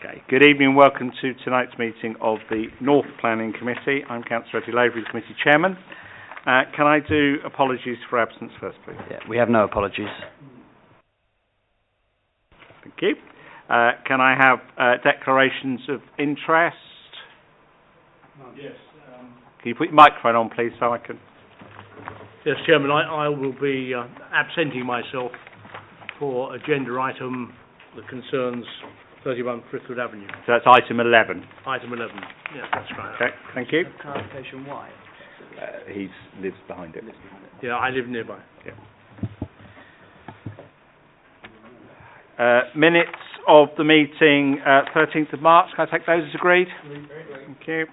Okay. Good evening and welcome to tonight's meeting of the North Planning Committee. I'm Councillor Eddie Lavery, the Committee Chairman. Can I do apologies for absence first, please? Yeah, we have no apologies. Thank you. Can I have declarations of interest? Yes. Can you put your microphone on, please, so I can... Yes, Chairman, I will be absenting myself for agenda item that concerns 31 Frithwood Avenue. So that's item 11. Item 11. Yes, that's right. Okay, thank you. Clarification why? He lives behind it. Yeah, I live nearby. Yeah. Minutes of the meeting 13th of March. Can I take those as agreed? Thank you.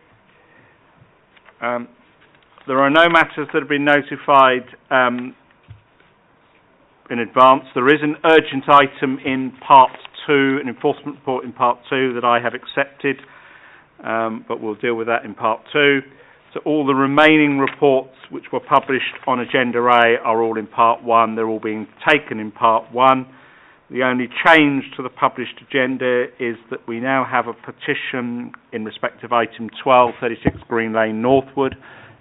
There are no matters that have been notified in advance. There is an urgent item in Part 2, an enforcement report in Part 2 that I have accepted, but we'll deal with that in Part 2. So all the remaining reports which were published on Agenda A are all in Part 1. They're all being taken in Part 1. The only change to the published agenda is that we now have a petition in respect of item 12, 36 Green Lane, Northwood.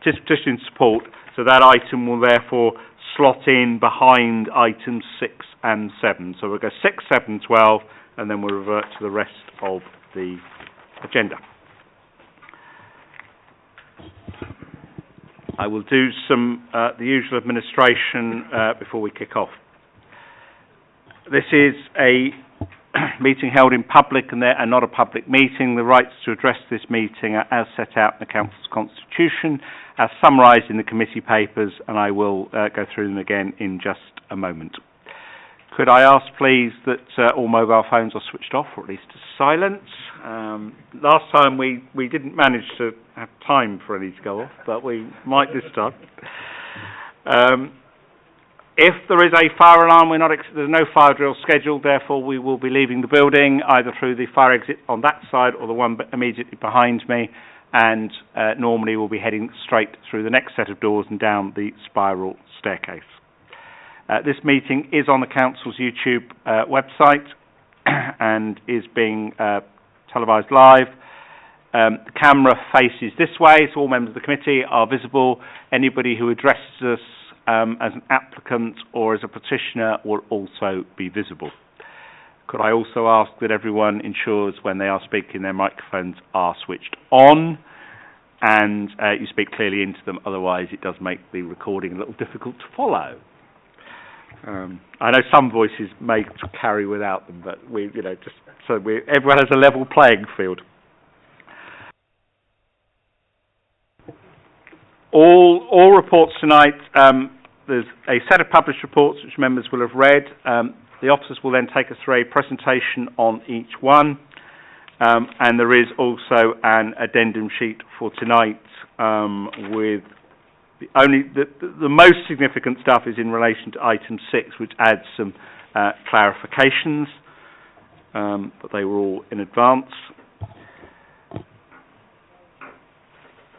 It is petition in support, so that item will therefore slot in behind items 6 and 7. So we'll go 6, 7, 12, and then we'll revert to the rest of the agenda. I will do some the usual administration before we kick off. This is a meeting held in public and not a public meeting. The rights to address this meeting are as set out in the Council's Constitution, as summarised in the committee papers, and I will go through them again in just a moment. Could I ask, please, that all mobile phones are switched off, or at least to silence? Last time we didn't manage to have time for any to go off, but we might this time. If there is a fire alarm, there's no fire drill scheduled, therefore we will be leaving the building either through the fire exit on that side or the one immediately behind me, and normally we'll be heading straight through the next set of doors and down the spiral staircase. This meeting is on the Council's YouTube website and is being televised live. The camera faces this way, so all members of the committee are visible. Anybody who addresses us as an applicant or as a petitioner will also be visible. Could I also ask that everyone ensures when they are speaking their microphones are switched on and you speak clearly into them, otherwise it does make the recording a little difficult to follow. I know some voices may carry without them, but everyone has a level playing field. All reports tonight, there's a set of published reports which members will have read. The officers will then take us through a presentation on each one, and there is also an addendum sheet for tonight with the most significant stuff is in relation to item 6, which adds some clarifications, but they were all in advance.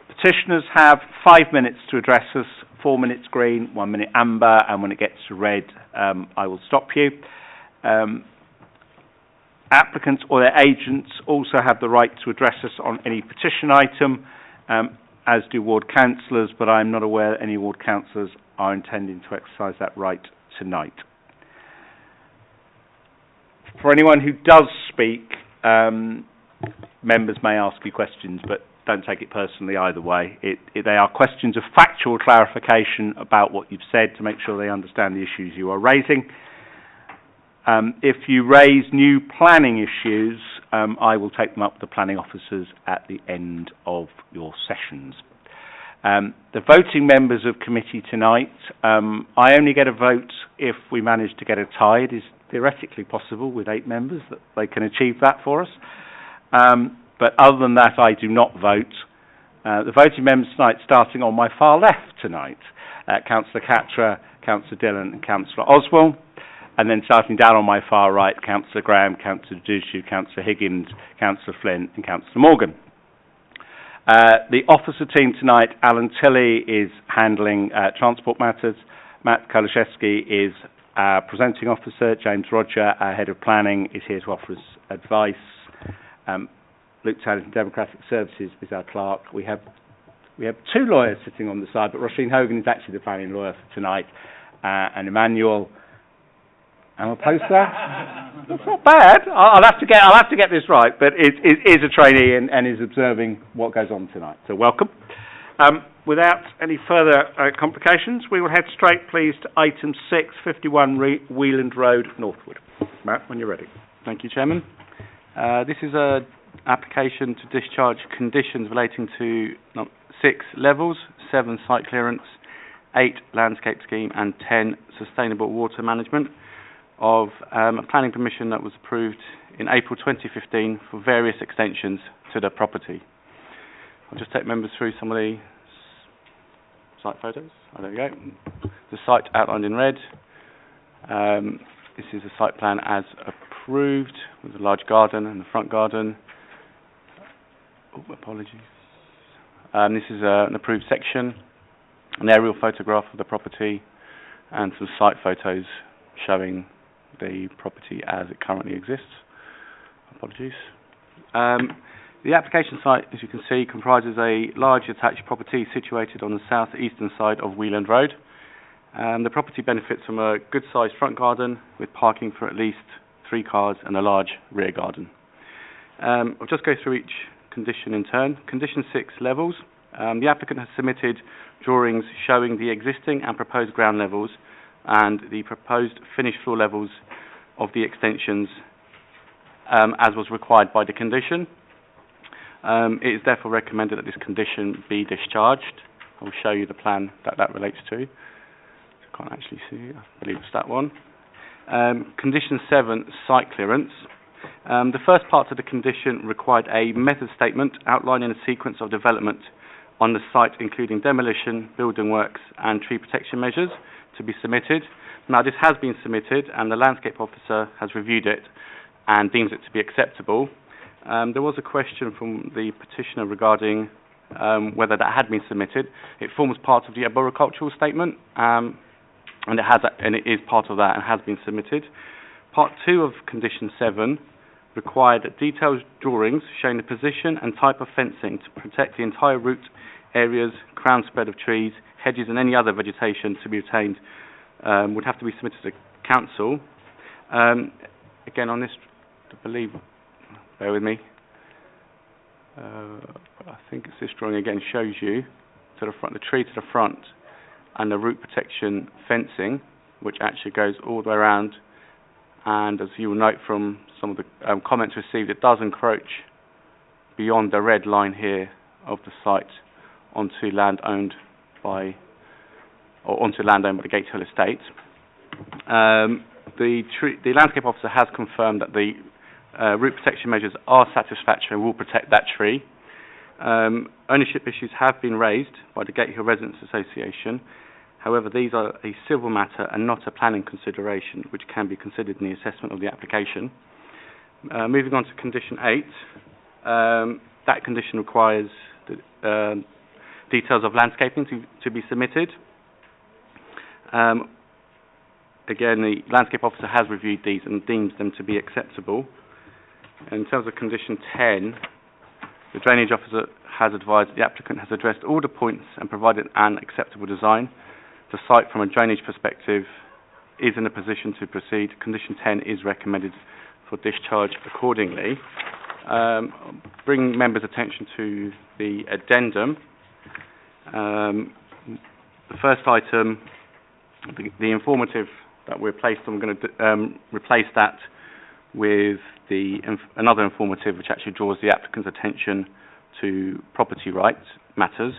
Petitioners have 5 minutes to address us, 4 minutes green, 1 minute amber, and when it gets to red, I will stop you. Applicants or their agents also have the right to address us on any petition item, as do ward councillors, but I'm not aware that any ward councillors are intending to exercise that right tonight. For anyone who does speak, members may ask you questions, but don't take it personally either way. They are questions of factual clarification about what you've said to make sure they understand the issues you are raising. If you raise new planning issues, I will take them up with the planning officers at the end of your sessions. The voting members of committee tonight, I only get a vote if we manage to get a tie. It is theoretically possible with 8 members that they can achieve that for us. But other than that, I do not vote. The voting members tonight, starting on my far left tonight, Councillor Catra, Councillor Dillon and Councillor Oswell. And then starting down on my far right, Councillor Graham, Councillor Dushu, Councillor Higgins, Councillor Flynn and Councillor Morgan. The officer team tonight, Alan Tilley is handling transport matters. Matt Kolashevsky is our presenting officer. James Roger, our head of planning, is here to offer us advice. Luke Taylor from Democratic Services is our clerk. We have 2 lawyers sitting on the side, but Roisin Hogan is actually the planning lawyer for tonight, and Emmanuel Amaposa. That's not bad. I'll have to get this right, but it is a trainee and is observing what goes on tonight. So welcome. Without any further complications, we will head straight, please, to item 6, 51 Wheeland Road, Northwood. Matt, when you're ready. Thank you, Chairman. This is an application to discharge conditions relating to 6 levels, 7 site clearance, 8 landscape scheme and 10 sustainable water management of a planning permission that was approved in April 2015 for various extensions to the property. I'll just take members through some of the site photos. Oh, there we go. The site outlined in red. This is a site plan as approved with a large garden and the front garden. Oh, apologies. This is an approved section, an aerial photograph of the property, and some site photos showing the property as it currently exists. Apologies. The application site, as you can see, comprises a large attached property situated on the south-eastern side of Wheeland Road. The property benefits from a good-sized front garden with parking for at least 3 cars and a large rear garden. I'll just go through each condition in turn. Condition 6, levels. The applicant has submitted drawings showing the existing and proposed ground levels and the proposed finished floor levels of the extensions as was required by the condition. It is therefore recommended that this condition be discharged. I will show you the plan that relates to. I can't actually see it. I believe it's that one. Condition 7, site clearance. The first part of the condition required a method statement outlining a sequence of development on the site, including demolition, building works and tree protection measures to be submitted. Now, this has been submitted and the landscape officer has reviewed it and deems it to be acceptable. There was a question from the petitioner regarding whether that had been submitted. It forms part of the arboricultural statement, and it is part of that and has been submitted. Part 2 of Condition 7 required detailed drawings showing the position and type of fencing to protect the entire root areas, crown spread of trees, hedges and any other vegetation to be obtained would have to be submitted to the council. Again, on this, I believe, bear with me, I think it's this drawing again shows you to the front, the tree to the front and the root protection fencing, which actually goes all the way around, and as you will note from some of the comments received, it does encroach beyond the red line here of the site onto land owned by the Gatehill estate. The landscape officer has confirmed that the root protection measures are satisfactory and will protect that tree. Ownership issues have been raised by the Gatehill Residents Association. However, these are a civil matter and not a planning consideration, which can be considered in the assessment of the application. Moving on to Condition 8, that condition requires the details of landscaping to be submitted. Again, the landscape officer has reviewed these and deems them to be acceptable. In terms of Condition 10, the drainage officer has advised the applicant has addressed all the points and provided an acceptable design. The site, from a drainage perspective, is in a position to proceed. Condition 10 is recommended for discharge accordingly. Bring members' attention to the addendum. The first item, the informative that we're placed on, we're going to replace that with another informative which actually draws the applicant's attention to property rights matters.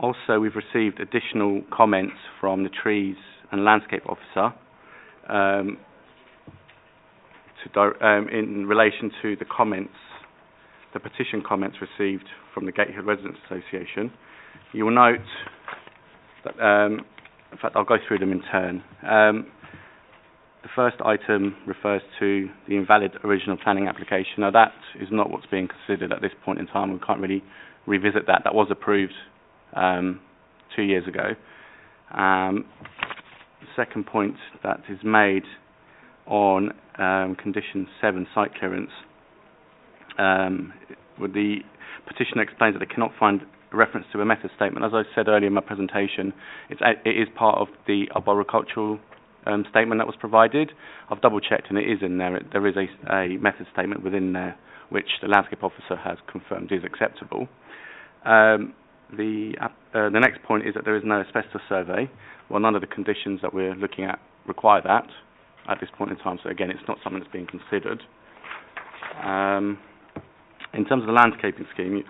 Also, we've received additional comments from the trees and landscape officer in relation to the comments, the petition comments received from the Gatehill Residents Association. You will note that, in fact, I'll go through them in turn. The first item refers to the invalid original planning application. Now, that is not what's being considered at this point in time. We can't really revisit that. That was approved 2 years ago. The second point that is made on Condition 7, site clearance, With the petitioner explains that they cannot find a reference to a method statement. As I said earlier in my presentation, it is part of the arboricultural statement that was provided. I've double-checked and it is in there. There is a method statement within there which the landscape officer has confirmed is acceptable. The next point is that there is no asbestos survey. Well, none of the conditions that we're looking at require that at this point in time, so again, it's not something that's being considered. In terms of the landscaping scheme,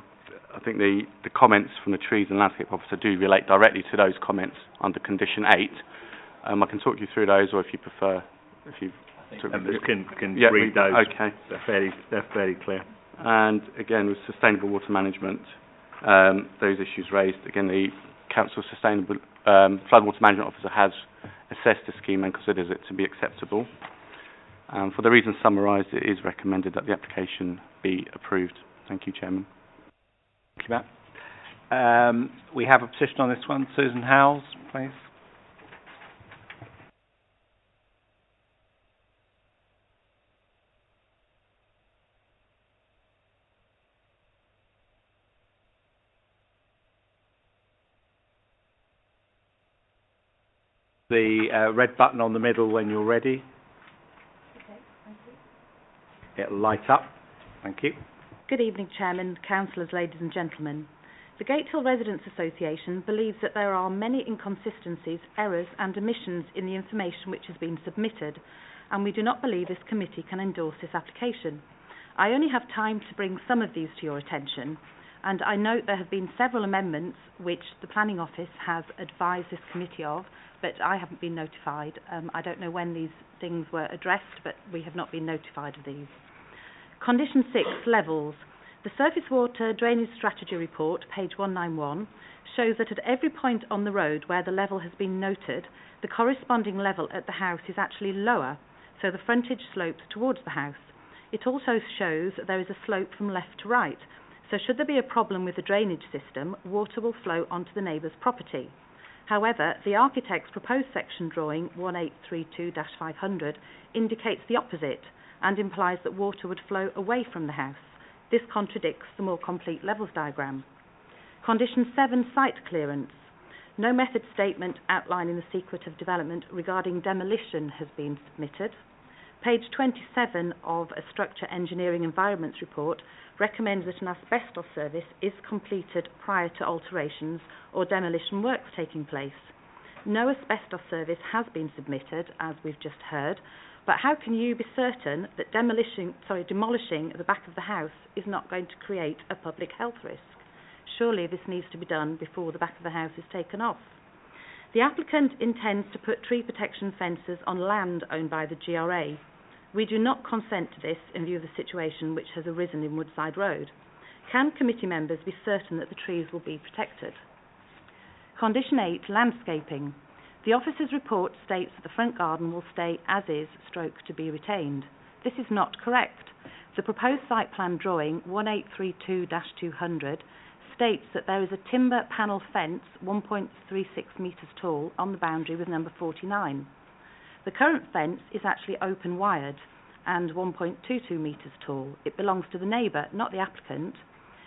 I think the comments from the trees and landscape officer do relate directly to those comments under condition 8. I can talk you through those, or if you prefer, if you members can read those. Okay. They're fairly clear. And again, with sustainable water management, those issues raised, again, the council sustainable flood water management officer has assessed the scheme and considers it to be acceptable. For the reasons summarised, it is recommended that the application be approved. Thank you, Chairman. Thank you, Matt. We have a petition on this one. Susan Howells, please. The red button on the middle when you're ready. Okay, thank you. It'll light up. Thank you. Good evening, Chairman, councillors, ladies and gentlemen. The Gatehill Residents Association believes that there are many inconsistencies, errors and omissions in the information which has been submitted, and we do not believe this committee can endorse this application. I only have time to bring some of these to your attention, and I note there have been several amendments which the Planning Office has advised this committee of, but I haven't been notified. I don't know when these things were addressed, but we have not been notified of these. Condition 6, levels. The Surface Water Drainage Strategy Report, page 191, shows that at every point on the road where the level has been noted, the corresponding level at the house is actually lower, so the frontage slopes towards the house. It also shows that there is a slope from left to right, so should there be a problem with the drainage system, water will flow onto the neighbour's property. However, the architect's proposed section drawing 1832-500 indicates the opposite and implies that water would flow away from the house. This contradicts the more complete levels diagram. Condition 7, site clearance. No method statement outlining the secret of development regarding demolition has been submitted. Page 27 of a Structure Engineering Environments report recommends that an asbestos service is completed prior to alterations or demolition works taking place. No asbestos service has been submitted, as we've just heard, but how can you be certain that demolishing the back of the house is not going to create a public health risk? Surely this needs to be done before the back of the house is taken off. The applicant intends to put tree protection fences on land owned by the GRA. We do not consent to this in view of the situation which has arisen in Woodside Road. Can committee members be certain that the trees will be protected? Condition 8, landscaping. The officer's report states that the front garden will stay as is, stroke to be retained. This is not correct. The proposed site plan drawing 1832-200 states that there is a timber panel fence 1.36 metres tall on the boundary with number 49. The current fence is actually open wired and 1.22 metres tall. It belongs to the neighbour, not the applicant.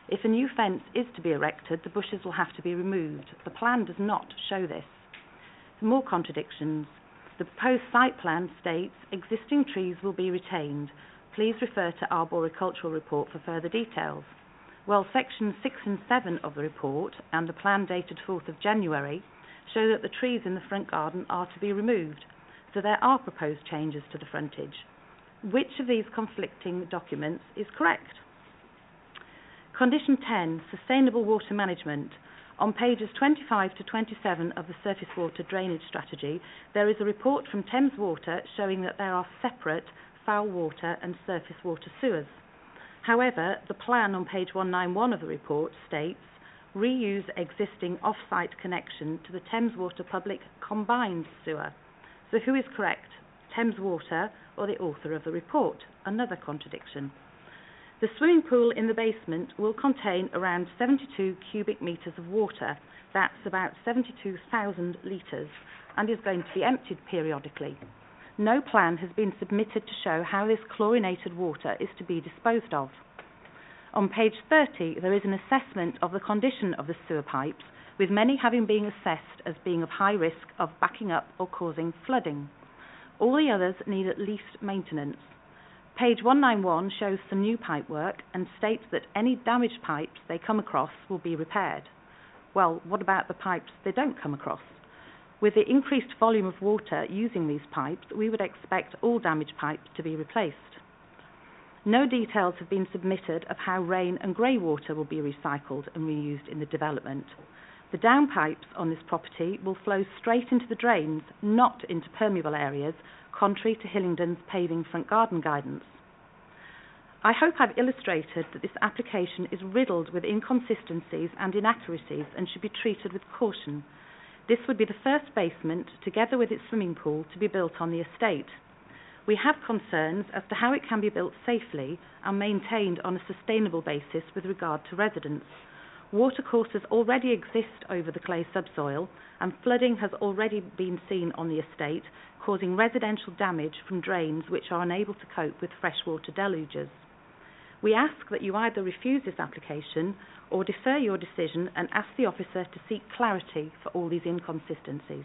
If a new fence is to be erected, the bushes will have to be removed. The plan does not show this. More contradictions. The proposed site plan states existing trees will be retained. Please refer to arboricultural report for further details. Well, sections 6 and 7 of the report and the plan dated 4th of January show that the trees in the front garden are to be removed, so there are proposed changes to the frontage. Which of these conflicting documents is correct? Condition 10, sustainable water management. On pages 25 to 27 of the Surface Water Drainage Strategy, there is a report from Thames Water showing that there are separate foul water and surface water sewers. However, the plan on page 191 of the report states, reuse existing off-site connection to the Thames Water Public Combined Sewer. So who is correct, Thames Water or the author of the report? Another contradiction. The swimming pool in the basement will contain around 72 cubic metres of water, that's about 72,000 litres, and is going to be emptied periodically. No plan has been submitted to show how this chlorinated water is to be disposed of. On page 30, there is an assessment of the condition of the sewer pipes, with many having been assessed as being of high risk of backing up or causing flooding. All the others need at least maintenance. Page 191 shows some new pipe work and states that any damaged pipes they come across will be repaired. Well, what about the pipes they don't come across? With the increased volume of water using these pipes, we would expect all damaged pipes to be replaced. No details have been submitted of how rain and grey water will be recycled and reused in the development. The downpipes on this property will flow straight into the drains, not into permeable areas, contrary to Hillingdon's paving front garden guidance. I hope I've illustrated that this application is riddled with inconsistencies and inaccuracies and should be treated with caution. This would be the first basement, together with its swimming pool, to be built on the estate. We have concerns as to how it can be built safely and maintained on a sustainable basis with regard to residents. Watercourses already exist over the clay subsoil, and flooding has already been seen on the estate, causing residential damage from drains which are unable to cope with freshwater deluges. We ask that you either refuse this application or defer your decision and ask the officer to seek clarity for all these inconsistencies.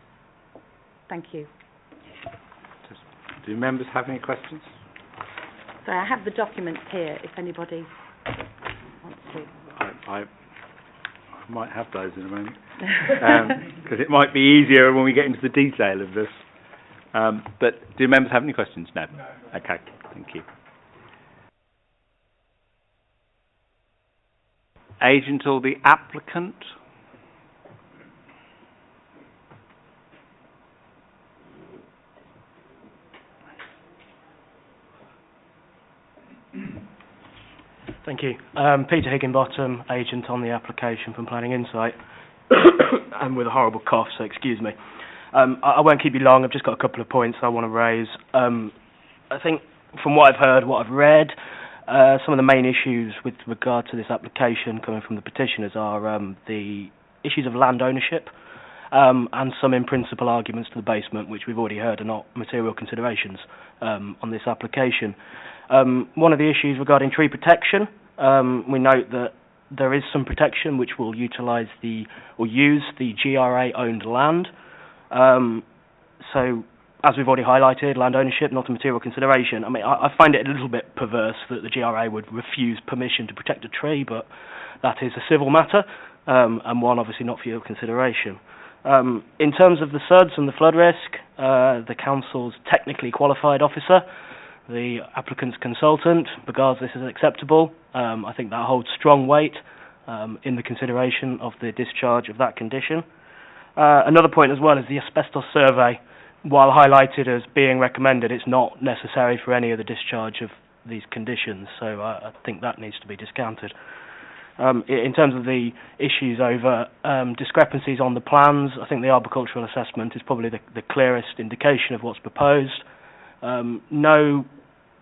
Thank you. Do members have any questions? So I have the documents here if anybody wants to. I might have those in a moment, because it might be easier when we get into the detail of this. But do members have any questions? No. Okay, thank you. Agent or the applicant? Thank you. Peter Higginbottom, agent on the application from Planning Insight. I'm with a horrible cough, so excuse me. I won't keep you long. I've just got a couple of points I want to raise. I think from what I've heard, what I've read, some of the main issues with regard to this application coming from the petitioners are the issues of land ownership and some in-principle arguments to the basement, which we've already heard are not material considerations on this application. One of the issues regarding tree protection, we note that there is some protection which will use the GRA-owned land. So, as we've already highlighted, land ownership, not a material consideration. I mean, I find it a little bit perverse that the GRA would refuse permission to protect a tree, but that is a civil matter, and one obviously not for your consideration. In terms of the SUDs and the flood risk, the council's technically qualified officer, the applicant's consultant, regards this as acceptable. I think that holds strong weight in the consideration of the discharge of that condition. Another point as well is the asbestos survey. While highlighted as being recommended, it's not necessary for any of the discharge of these conditions, so I think that needs to be discounted. In terms of the issues over discrepancies on the plans, I think the arboricultural assessment is probably the clearest indication of what's proposed. No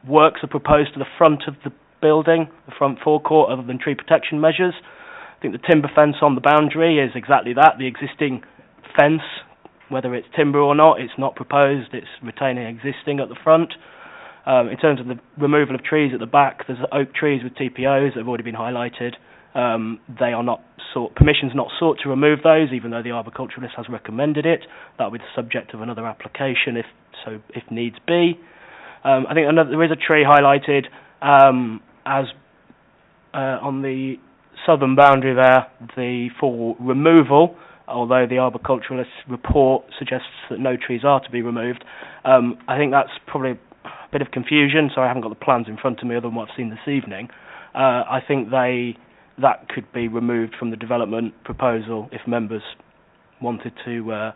works are proposed to the front of the building, the front forecourt, other than tree protection measures. I think the timber fence on the boundary is exactly that, the existing fence. Whether it's timber or not, it's not proposed, it's retaining existing at the front. In terms of the removal of trees at the back, there's oak trees with TPOs that have already been highlighted. They are not permission's not sought to remove those, even though the arboriculturalist has recommended it. That will be the subject of another application if needs be. I think there is a tree highlighted as on the southern boundary there, for removal, although the arboriculturalist report suggests that no trees are to be removed. I think that's probably a bit of confusion, so I haven't got the plans in front of me other than what I've seen this evening. I think that could be removed from the development proposal if members wanted to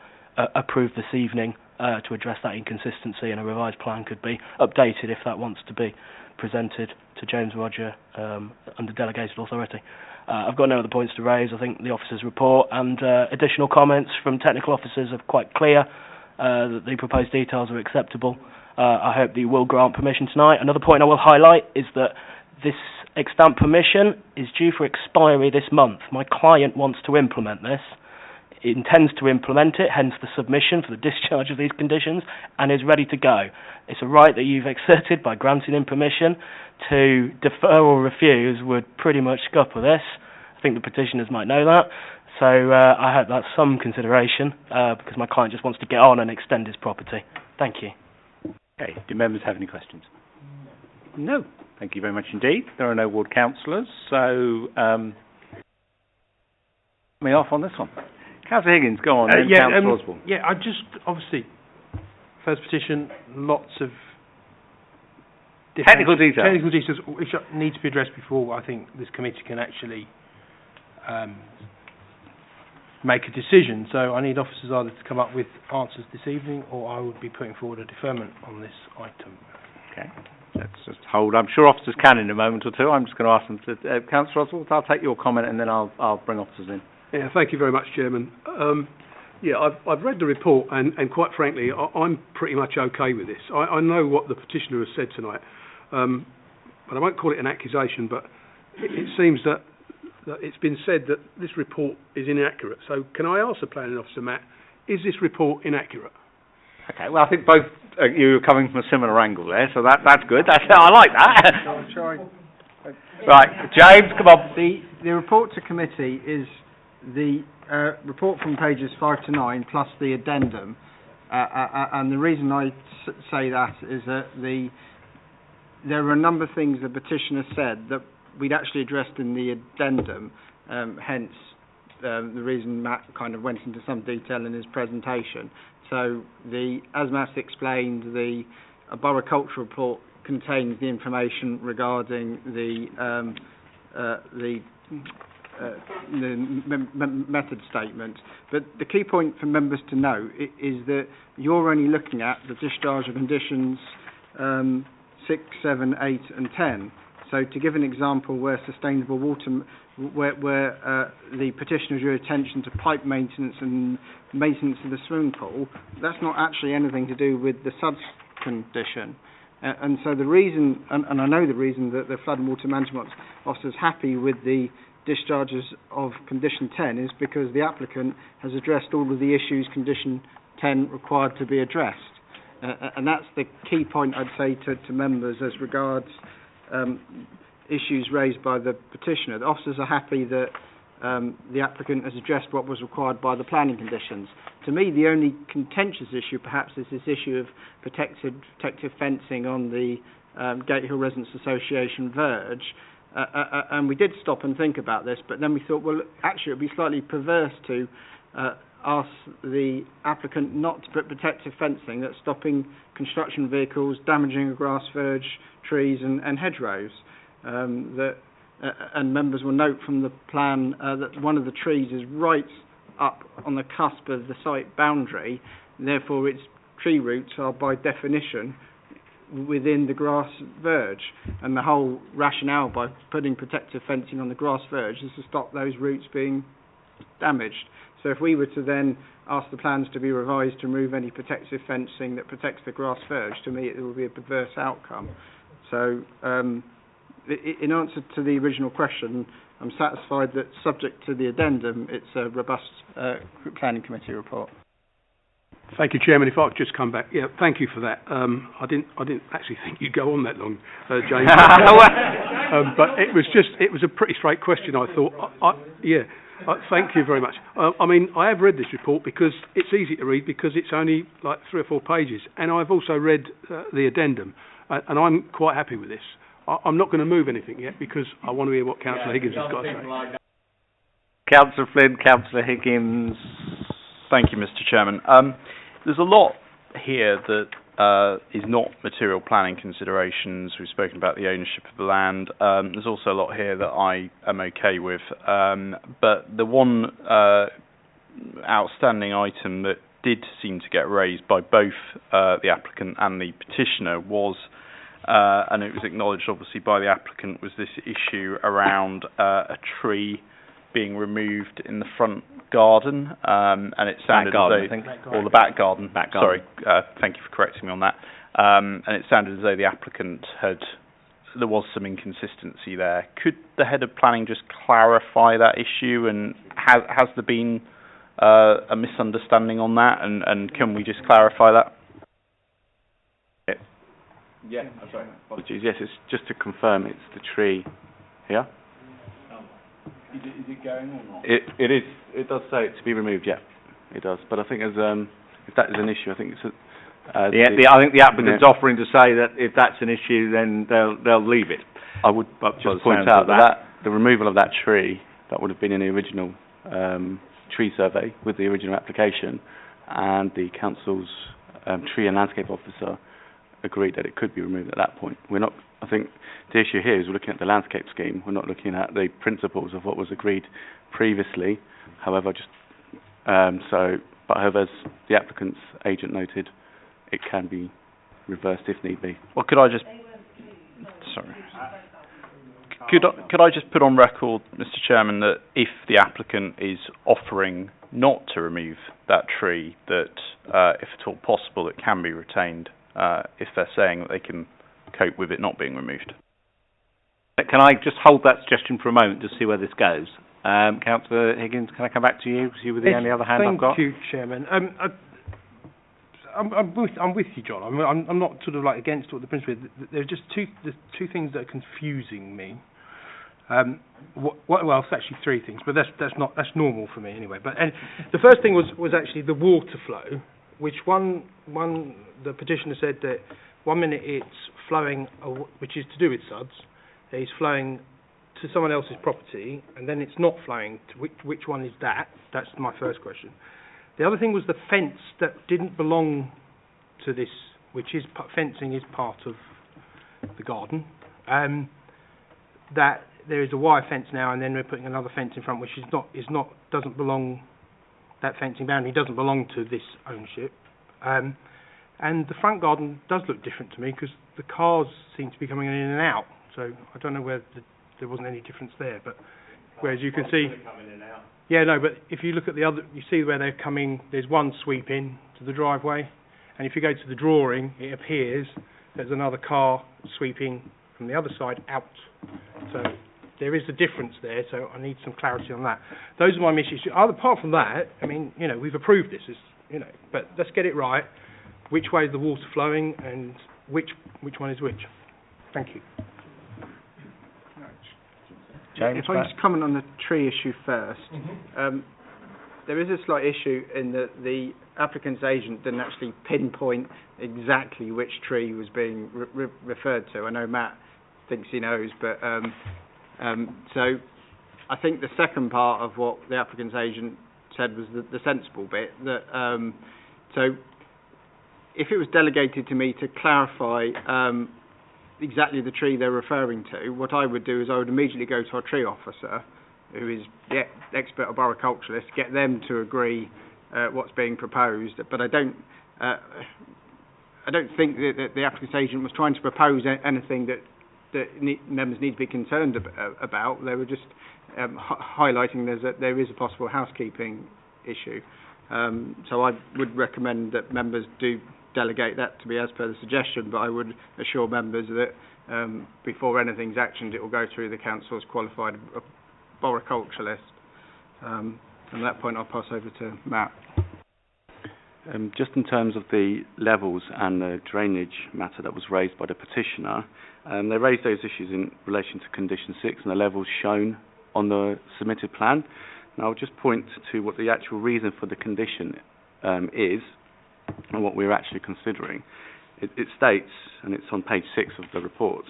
approve this evening to address that inconsistency, and a revised plan could be updated if that wants to be presented to James Roger under delegated authority. I've got no other points to raise. I think the officer's report and additional comments from technical officers are quite clear that the proposed details are acceptable. I hope that you will grant permission tonight. Another point I will highlight is that this extant permission is due for expiry this month. My client wants to implement this. intends to implement it, hence the submission for the discharge of these conditions, and is ready to go. It's a right that you've exerted by granting him permission. To defer or refuse would pretty much scupper this. I think the petitioners might know that. So I hope that's some consideration, because my client just wants to get on and extend his property. Thank you. Okay, do members have any questions? No. Thank you very much indeed. There are no ward councillors, so me off on this one. Councillor Higgins, go on. Councillor Osborne. Yeah, I just, obviously, first petition, lots of Technical details which need to be addressed before I think this committee can actually make a decision. So I need officers either to come up with answers this evening, or I would be putting forward a deferment on this item. Okay, let's just hold. I'm sure officers can in a moment or two. I'm just going to ask them to... Councillor Oswald, I'll take your comment and then I'll bring officers in. Yeah, thank you very much, Chairman. I've read the report and quite frankly, I'm pretty much okay with this. I know what the petitioner has said tonight, but I won't call it an accusation, but it seems that it's been said that this report is inaccurate. So can I ask the planning officer, Matt, is this report inaccurate? Okay, well, I think both you are coming from a similar angle there, so that's good. I like that. I'll try. Right, James, come on. The report to committee is the report from pages 5 to 9 plus the addendum, and the reason I say that is that there are a number of things the petitioner said that we'd actually addressed in the addendum, hence the reason Matt kind of went into some detail in his presentation. So, as Matt explained, the Borough Cultural Report contains the information regarding the method statement. But the key point for members to know is that you're only looking at the discharge of conditions 6, 7, 8 and 10. So to give an example where sustainable water, where the petitioner drew attention to pipe maintenance and maintenance of the swimming pool, that's not actually anything to do with the SUDS condition. And so the reason, and I know the reason that the Flood and Water Management Officer is happy with the discharges of Condition 10 is because the applicant has addressed all of the issues Condition 10 required to be addressed. And that's the key point I'd say to members as regards issues raised by the petitioner. The officers are happy that the applicant has addressed what was required by the planning conditions. To me, the only contentious issue perhaps is this issue of protective fencing on the Gatehill Residents Association verge. And we did stop and think about this, but then we thought, well, actually it would be slightly perverse to ask the applicant not to put protective fencing that's stopping construction vehicles damaging a grass verge, trees and hedgerows. And members will note from the plan that one of the trees is right up on the cusp of the site boundary, therefore its tree roots are by definition within the grass verge, and the whole rationale by putting protective fencing on the grass verge is to stop those roots being damaged. So if we were to then ask the plans to be revised to remove any protective fencing that protects the grass verge, to me it will be a perverse outcome. So in answer to the original question, I'm satisfied that subject to the addendum it's a robust planning committee report. Thank you, Chairman. If I could just come back, thank you for that. I didn't actually think you'd go on that long, James. But it was a pretty straight question. I thought, thank you very much. I mean, I have read this report because it's easy to read because it's only like 3 or 4 pages, and I've also read the addendum, and I'm quite happy with this. I'm not going to move anything yet because I want to hear what Councillor Higgins has got to say. Councillor Flynn, Councillor Higgins. Thank you, Mr. Chairman. There's a lot here that is not material planning considerations. We've spoken about the ownership of the land. There's also a lot here that I am okay with. But the one outstanding item that did seem to get raised by both the applicant and the petitioner was, and it was acknowledged obviously by the applicant, was this issue around a tree being removed in the front garden, and it sounded as though, or the back garden. Sorry, thank you for correcting me on that. And it sounded as though the applicant there was some inconsistency there. Could the head of planning just clarify that issue, and has there been a misunderstanding on that, and can we just clarify that? Yeah, I'm sorry. Apologies. Yes, it's just to confirm it's the tree here. Is it going or not? It is. It does say it to be removed. Yeah, it does. But I think as if that is an issue, I think it's I think the applicant's offering to say that if that's an issue, then they'll leave it. I would just point out that the removal of that tree that would have been in the original tree survey with the original application, and the council's tree and landscape officer agreed that it could be removed at that point. We're not. I think the issue here is we're looking at the landscape scheme. We're not looking at the principles of what was agreed previously. However, however, as the applicant's agent noted, it can be reversed if need be. Well, could I just put on record, Mr. Chairman, that if the applicant is offering not to remove that tree, that if at all possible, it can be retained if they're saying that they can cope with it not being removed. Can I just hold that suggestion for a moment to see where this goes? Councillor Higgins, can I come back to you? Because you were the only other hand I've got. Thank you, Chairman. I'm with you, John. I'm not sort of like against what the principle is. There's just two things that are confusing me. Well, it's actually three things, but that's normal for me anyway. But the first thing was actually the water flow, which the petitioner said that 1 minute it's flowing, which is to do with SUDS, it's flowing to someone else's property, and then it's not flowing. Which one is that? That's my first question. The other thing was the fence that didn't belong to this, which is fencing is part of the garden. That there is a wire fence now, and then we're putting another fence in front, which doesn't belong. That fencing boundary doesn't belong to this ownership. And the front garden does look different to me because the cars seem to be coming in and out. So I don't know whether there wasn't any difference there, but whereas you can see. Yeah, no, but if you look at the other, you see where they're coming, there's one sweep in to the driveway, and if you go to the drawing, it appears there's another car sweeping from the other side out. So there is a difference there, so I need some clarity on that. Those are my issues. Apart from that, I mean, we've approved this, but let's get it right. Which way is the water flowing, and which one is which? Thank you. James, if I just comment on the tree issue first, there is a slight issue in that the applicant's agent didn't actually pinpoint exactly which tree was being referred to. I know Matt thinks he knows, but so I think the second part of what the applicant's agent said was the sensible bit. That so if it was delegated to me to clarify exactly the tree they're referring to, what I would do is I would immediately go to our tree officer, who is the expert arboriculturalist, get them to agree what's being proposed. But I don't think that the applicant's agent was trying to propose anything that members need to be concerned about. They were just highlighting there is a possible housekeeping issue. So I would recommend that members do delegate that to be as per the suggestion, but I would assure members that before anything's actioned, it will go through the council's qualified arboriculturalist. From that point, I'll pass over to Matt. Just in terms of the levels and the drainage matter that was raised by the petitioner, they raised those issues in relation to condition 6 and the levels shown on the submitted plan. Now, I'll just point to what the actual reason for the condition is and what we're actually considering. It states, and it's on page 6 of the report,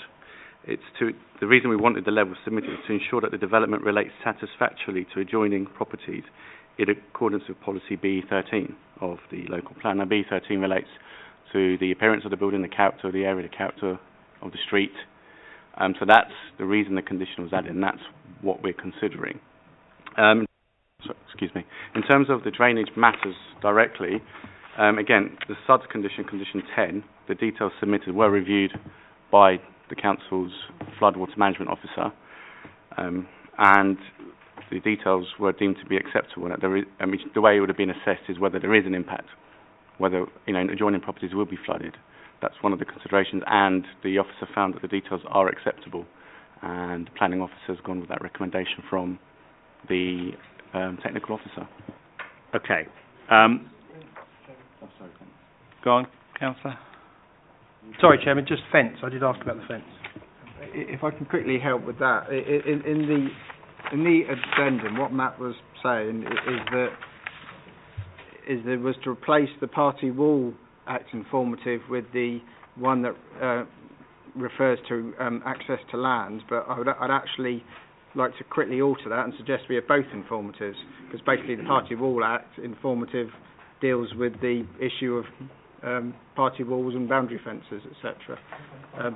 the reason we wanted the level submitted is to ensure that the development relates satisfactorily to adjoining properties in accordance with policy B13 of the local plan. Now, B13 relates to the appearance of the building, the character of the area, the character of the street. So that's the reason the condition was added, and that's what we're considering. In terms of the drainage matters directly, again, the SUDS condition, condition 10, the details submitted were reviewed by the council's floodwater management officer, and the details were deemed to be acceptable. The way it would have been assessed is whether there is an impact, whether adjoining properties will be flooded. That's one of the considerations, and the officer found that the details are acceptable, and the planning officer has gone with that recommendation from the technical officer. Okay. Go on, councillor. Sorry, Chairman, just fence. I did ask about the fence. If I can quickly help with that, in the addendum, what Matt was saying is that was to replace the Party Wall Act informative with the one that refers to access to land, but I'd actually like to quickly alter that and suggest we have both informatives, because basically the Party Wall Act informative deals with the issue of party walls and boundary fences, etc.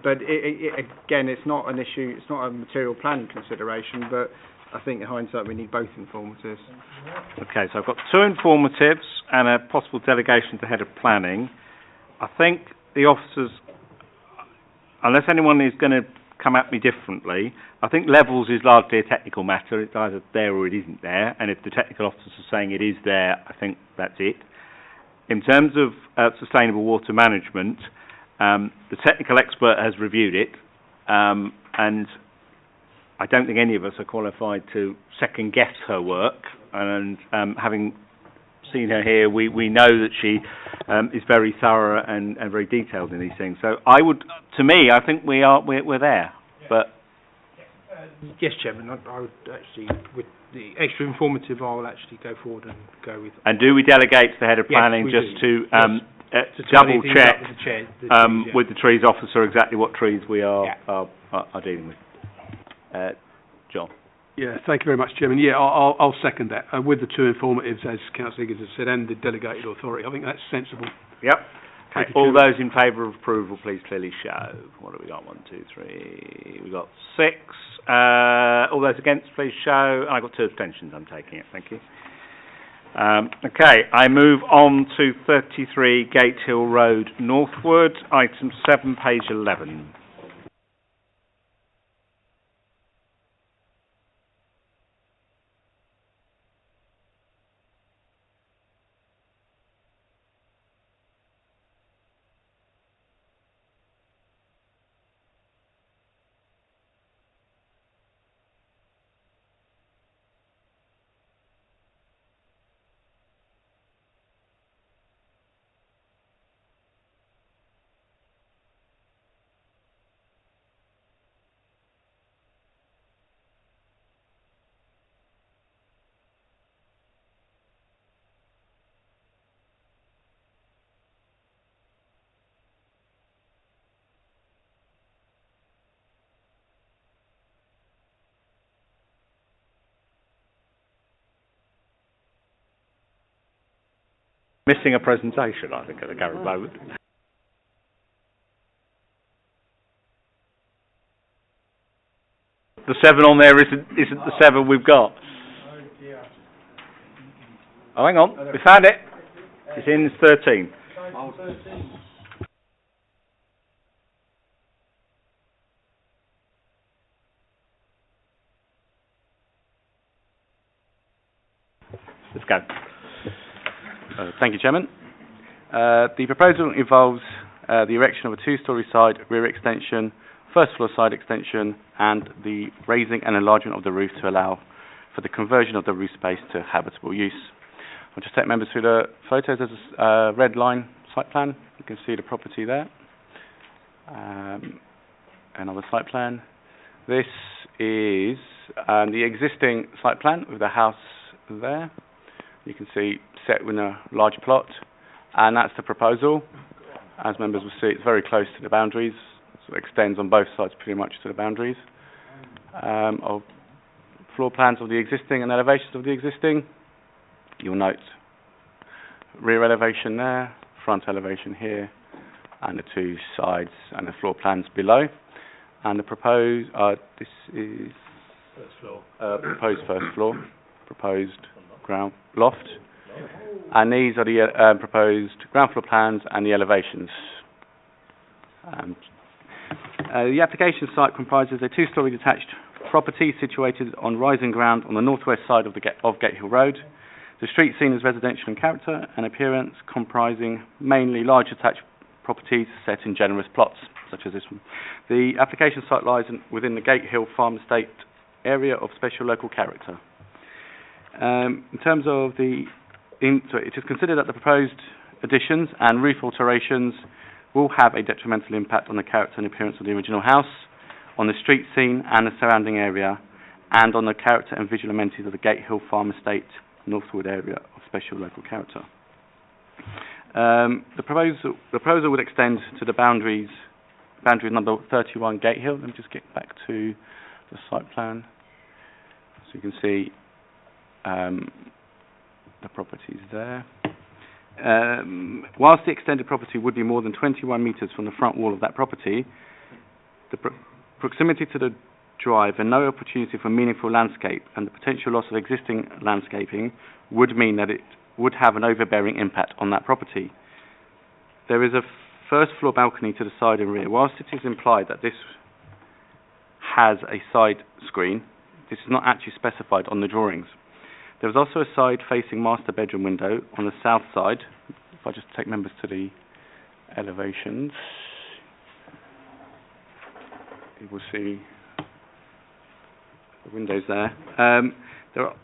But again, it's not an issue, it's not a material planning consideration, but I think in hindsight we need both informatives. Okay, so I've got two informatives and a possible delegation to head of planning. I think the officers, unless anyone is going to come at me differently, I think levels is largely a technical matter. It's either there or it isn't there, and if the technical officers are saying it is there, I think that's it. In terms of sustainable water management, the technical expert has reviewed it, and I don't think any of us are qualified to second-guess her work, and having seen her here, we know that she is very thorough and very detailed in these things. So I think we're there, but... Yes, Chairman, I would actually, with the extra informative, I will actually go forward and go with... And do we delegate to the head of planning to double check with the trees officer exactly what trees we are dealing with? John. Yeah, thank you very much, Chairman. Yeah, I'll second that. With the two informatives, as Councillor Higgins has said, and the delegated authority, I think that's sensible. Yep. Okay. All those in favour of approval, please clearly show. What have we got? 1, 2, 3. We've got 6. All those against, please show. And I've got 2 abstentions. I'm taking it. Thank you. Okay. I move on to 33 Gatehill Road Northwood, item 7, page 11. Missing a presentation, I think, at the current moment. The 7 on there isn't the 7 we've got. Oh, hang on, we found it. It's in 13. Let's go. Thank you, Chairman. The proposal involves the erection of a 2-storey side rear extension, first floor side extension, and the raising and enlargement of the roof to allow for the conversion of the roof space to habitable use. I'll just take members through the photos. There's a red line site plan. You can see the property there. Another site plan. This is the existing site plan with the house there. You can see set in a larger plot, and that's the proposal. As members will see, it's very close to the boundaries, so it extends on both sides pretty much to the boundaries. Of floor plans of the existing and elevations of the existing, you'll note rear elevation there, front elevation here, and the 2 sides and the floor plans below. And the proposed, this is first floor. Proposed first floor, proposed ground loft, and these are the proposed ground floor plans and the elevations. The application site comprises a 2-storey detached property situated on rising ground on the northwest side of Gatehill Road. The street scene is residential in character and appearance, comprising mainly large detached properties set in generous plots, such as this one. The application site lies within the Gatehill Farm Estate area of special local character. In terms of the it is considered that the proposed additions and roof alterations will have a detrimental impact on the character and appearance of the original house, on the street scene and the surrounding area, and on the character and visual amenities of the Gatehill Farm Estate Northwood area of special local character. The proposal would extend to the boundary number 31 Gatehill. Let me just get back to the site plan so you can see the properties there. Whilst the extended property would be more than 21 metres from the front wall of that property, the proximity to the drive and no opportunity for meaningful landscape and the potential loss of existing landscaping would mean that it would have an overbearing impact on that property. There is a first floor balcony to the side and rear. Whilst it is implied that this has a side screen, this is not actually specified on the drawings. There is also a side-facing master bedroom window on the south side. If I just take members to the elevations, you will see the windows there. There are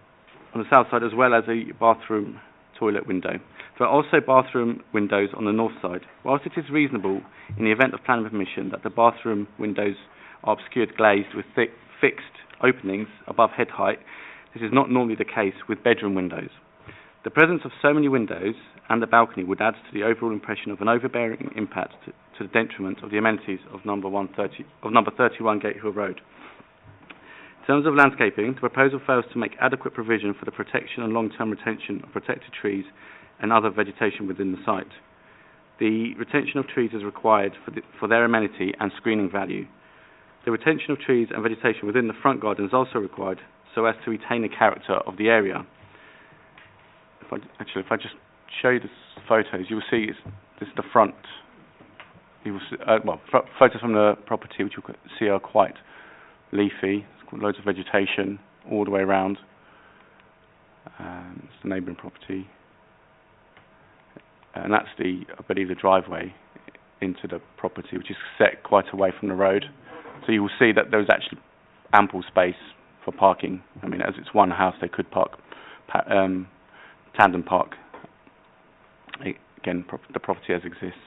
on the south side as well as a bathroom toilet window. There are also bathroom windows on the north side. Whilst it is reasonable in the event of planning permission that the bathroom windows are obscured glazed with thick fixed openings above head height, this is not normally the case with bedroom windows. The presence of so many windows and the balcony would add to the overall impression of an overbearing impact to the detriment of the amenities of number 31 Gatehill Road. In terms of landscaping, the proposal fails to make adequate provision for the protection and long-term retention of protected trees and other vegetation within the site. The retention of trees is required for their amenity and screening value. The retention of trees and vegetation within the front garden is also required so as to retain the character of the area. If I just show you the photos, you will see this is the front. You will see, photos from the property which you can see are quite leafy. It's got loads of vegetation all the way around. It's the neighbouring property, and that's I believe the driveway into the property, which is set quite away from the road. So you will see that there's actually ample space for parking. I mean, as it's one house, they could park tandem park. Again, the property as exists,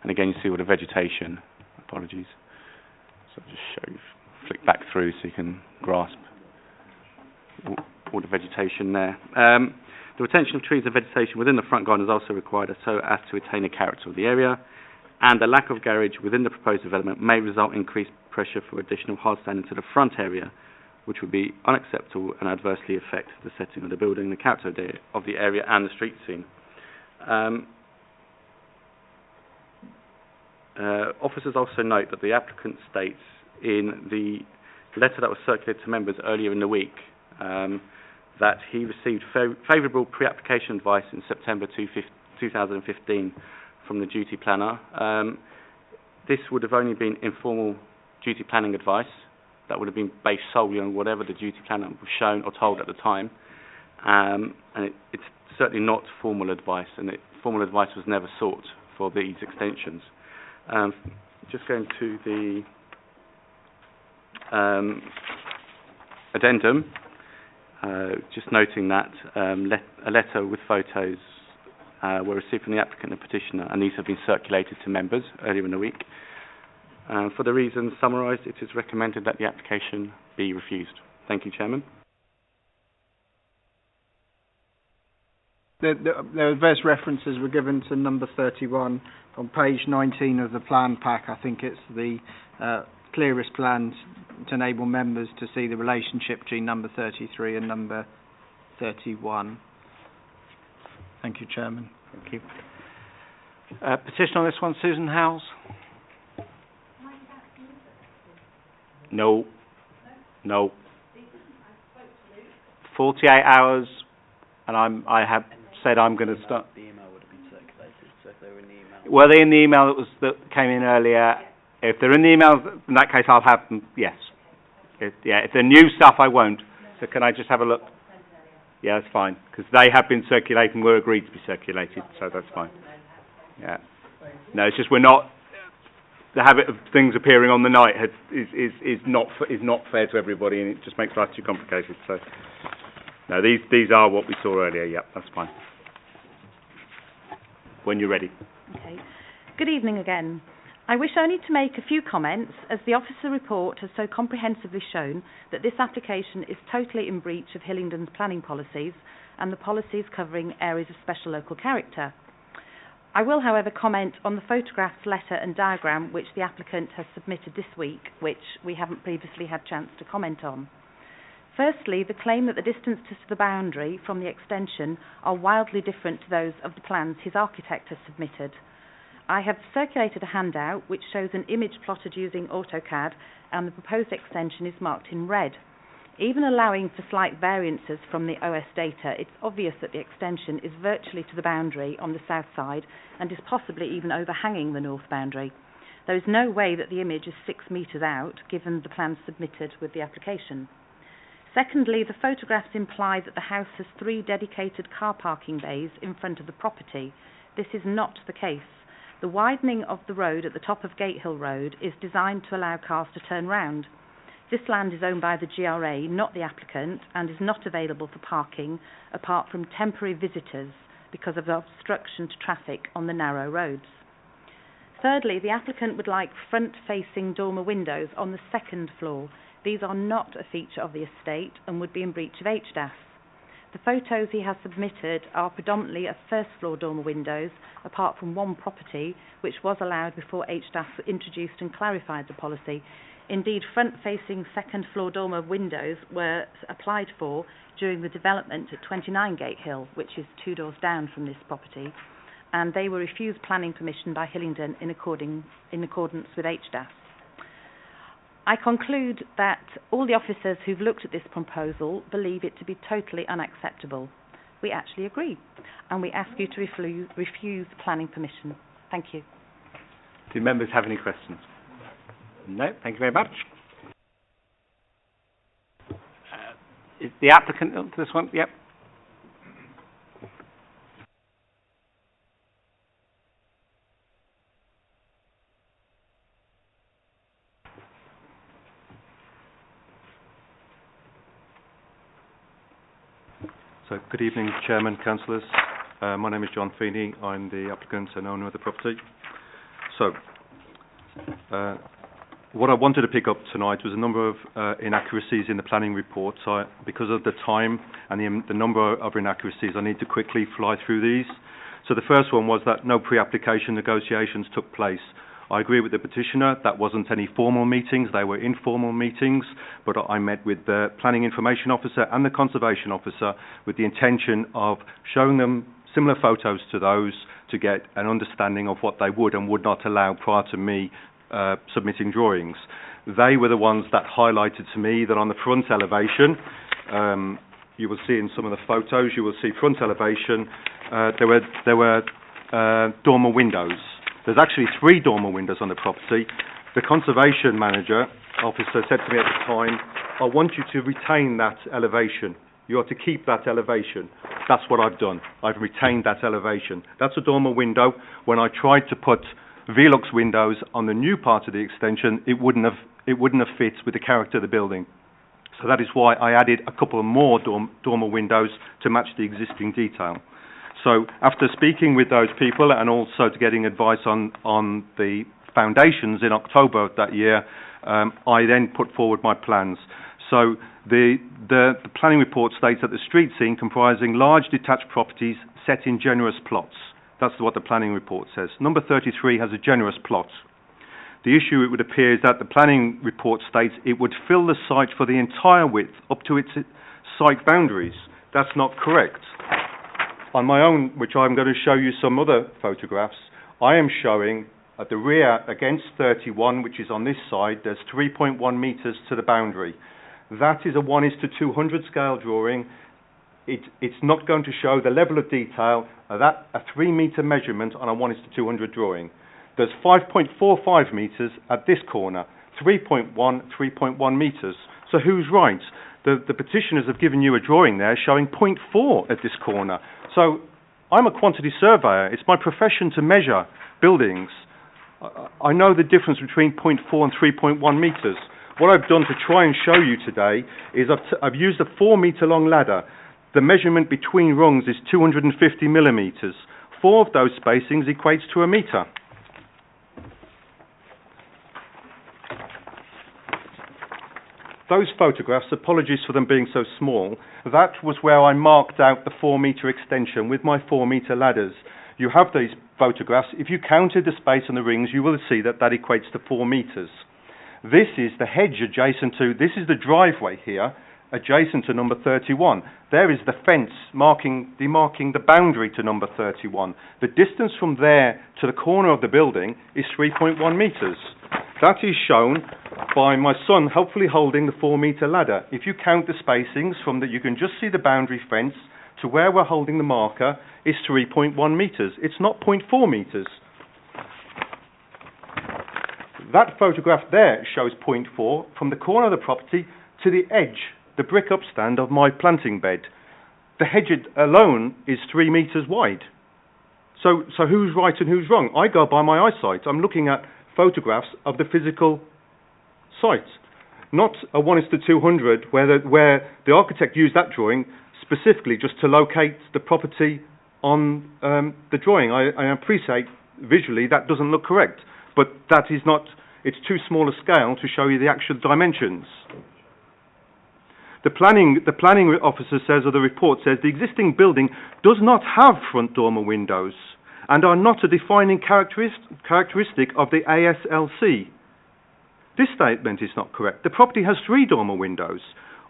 and again you see all the vegetation. Apologies. So I'll just show you, flick back through so you can grasp all the vegetation there. The retention of trees and vegetation within the front garden is also required so as to retain the character of the area, and the lack of garage within the proposed development may result in increased pressure for additional hard standing to the front area, which would be unacceptable and adversely affect the setting of the building, the character of the area and the street scene. Officers also note that the applicant states in the letter that was circulated to members earlier in the week that he received favourable pre-application advice in September 2015 from the duty planner. This would have only been informal duty planning advice that would have been based solely on whatever the duty planner was shown or told at the time, and it's certainly not formal advice, and formal advice was never sought for these extensions. Just going to the addendum, just noting that a letter with photos were received from the applicant and petitioner, and these have been circulated to members earlier in the week. For the reasons summarised, it is recommended that the application be refused. Thank you, Chairman. The various references were given to number 31 on page 19 of the plan pack. I think it's the clearest plan to enable members to see the relationship between number 33 and number 31. Thank you, Chairman. Thank you. Petition on this one, Susan Howes? No. 48 hours, and I have said I'm going to start. The email would have been circulated, so if they were in the email. Were they in the email that came in earlier? If they're in the email, in that case, I'll have them. Yes. If they're new stuff, I won't. So can I just have a look? Yeah, that's fine, because they have been circulating. We're agreed to be circulated, so that's fine. Yeah. No, it's just we're not. The habit of things appearing on the night is not fair to everybody, and it just makes life too complicated. So, no, these are what we saw earlier. Yep, that's fine. when you're ready. Okay. Good evening again. I wish only to make a few comments, as the officer report has so comprehensively shown that this application is totally in breach of Hillingdon's planning policies and the policies covering areas of special local character. I will, however, comment on the photographs, letter and diagram which the applicant has submitted this week, which we haven't previously had chance to comment on. Firstly, the claim that the distances to the boundary from the extension are wildly different to those of the plans his architect has submitted. I have circulated a handout which shows an image plotted using AutoCAD, and the proposed extension is marked in red. Even allowing for slight variances from the OS data, it's obvious that the extension is virtually to the boundary on the south side and is possibly even overhanging the north boundary. There is no way that the image is 6 metres out, given the plans submitted with the application. Secondly, the photographs imply that the house has 3 dedicated car parking bays in front of the property. This is not the case. The widening of the road at the top of Gatehill Road is designed to allow cars to turn round. This land is owned by the GRA, not the applicant, and is not available for parking apart from temporary visitors because of the obstruction to traffic on the narrow roads. Thirdly, the applicant would like front-facing dormer windows on the 2nd floor. These are not a feature of the estate and would be in breach of HDAS. The photos he has submitted are predominantly of first-floor dormer windows, apart from one property, which was allowed before HDAS introduced and clarified the policy. Indeed, front-facing second-floor dormer windows were applied for during the development at 29 Gatehill, which is 2 doors down from this property, and they were refused planning permission by Hillingdon in accordance with HDAS. I conclude that all the officers who've looked at this proposal believe it to be totally unacceptable. We actually agree, and we ask you to refuse planning permission. Thank you. Do members have any questions? No, thank you very much. Is the applicant on to this one? Yep. So, good evening, Chairman, Councillors. My name is John Feeney. I'm the applicant and owner of the property. So, what I wanted to pick up tonight was a number of inaccuracies in the planning report. So, because of the time and the number of inaccuracies, I need to quickly fly through these. So, the first one was that no pre-application negotiations took place. I agree with the petitioner, that wasn't any formal meetings, they were informal meetings, but I met with the planning information officer and the conservation officer with the intention of showing them similar photos to those to get an understanding of what they would and would not allow prior to me submitting drawings. They were the ones that highlighted to me that on the front elevation, you will see in some of the photos, you will see front elevation, there were dormer windows. There's actually 3 dormer windows on the property. The conservation manager officer said to me at the time, I want you to retain that elevation. You are to keep that elevation. That's what I've done. I've retained that elevation. That's a dormer window. When I tried to put Velux windows on the new part of the extension, it wouldn't have fit with the character of the building. So that is why I added a couple of more dormer windows to match the existing detail. So after speaking with those people and also to getting advice on the foundations in October of that year, I then put forward my plans. So the planning report states that the street scene comprising large detached properties set in generous plots. That's what the planning report says. Number 33 has a generous plot. The issue, it would appear, is that the planning report states it would fill the site for the entire width up to its site boundaries. That's not correct. On my own, which I'm going to show you some other photographs, I am showing at the rear against 31, which is on this side, there's 3.1 metres to the boundary. That is a 1:200 scale drawing. It's not going to show the level of detail of that, a 3 metre measurement on a 1:200 drawing. There's 5.45 metres at this corner, 3.1 metres. So who's right? The petitioners have given you a drawing there showing 0.4 at this corner. So I'm a quantity surveyor. It's my profession to measure buildings. I know the difference between 0.4 and 3.1 metres. What I've done to try and show you today is I've used a 4 metre long ladder. The measurement between rungs is 250 millimetres. 4 of those spacings equates to a metre. Those photographs, apologies for them being so small, that was where I marked out the 4-metre extension with my 4-metre ladders. You have these photographs. If you counted the space on the rings, you will see that that equates to 4 metres. This is the hedge adjacent to, this is the driveway here, adjacent to number 31. There is the fence demarking the boundary to number 31. The distance from there to the corner of the building is 3.1 metres. That is shown by my son hopefully holding the 4-metre ladder. If you count the spacings from that, you can just see the boundary fence to where we're holding the marker is 3.1 metres. It's not 0.4 metres. That photograph there shows 0.4 from the corner of the property to the edge, the brick upstand of my planting bed. The hedge alone is 3 metres wide. So who's right and who's wrong? I go by my eyesight. I'm looking at photographs of the physical site, not a 1:200 where the architect used that drawing specifically just to locate the property on the drawing. I appreciate visually that doesn't look correct, but that is not, it's too small a scale to show you the actual dimensions. The planning officer says, or the report says, the existing building does not have front dormer windows and are not a defining characteristic of the ASLC. This statement is not correct. The property has 3 dormer windows.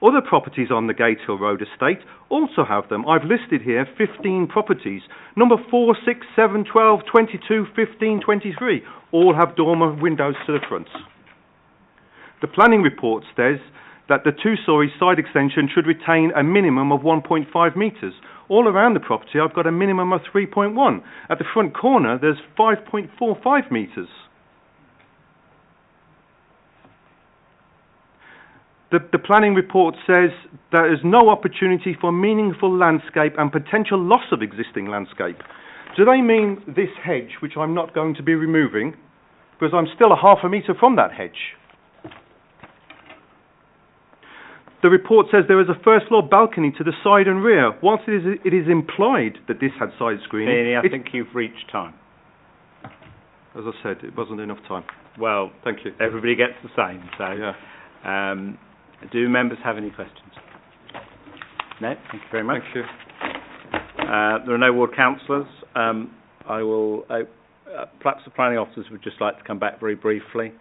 Other properties on the Gatehill Road estate also have them. I've listed here 15 properties. Number 4, 6, 7, 12, 22, 15, 23 all have dormer windows to the front. The planning report says that the 2-storey side extension should retain a minimum of 1.5 metres. All around the property I've got a minimum of 3.1. At the front corner there's 5.45 metres. The planning report says there is no opportunity for meaningful landscape and potential loss of existing landscape. Do they mean this hedge, which I'm not going to be removing, because I'm still a half a metre from that hedge? The report says there is a first floor balcony to the side and rear. Whilst it is implied that this had side screening... I think you've reached time. As I said, it wasn't enough time. Well, thank you. Everybody gets the same, so... Yeah. Do members have any questions? No? Thank you very much. Thank you. There are no ward councillors. I will... perhaps the planning officers would just like to come back very briefly.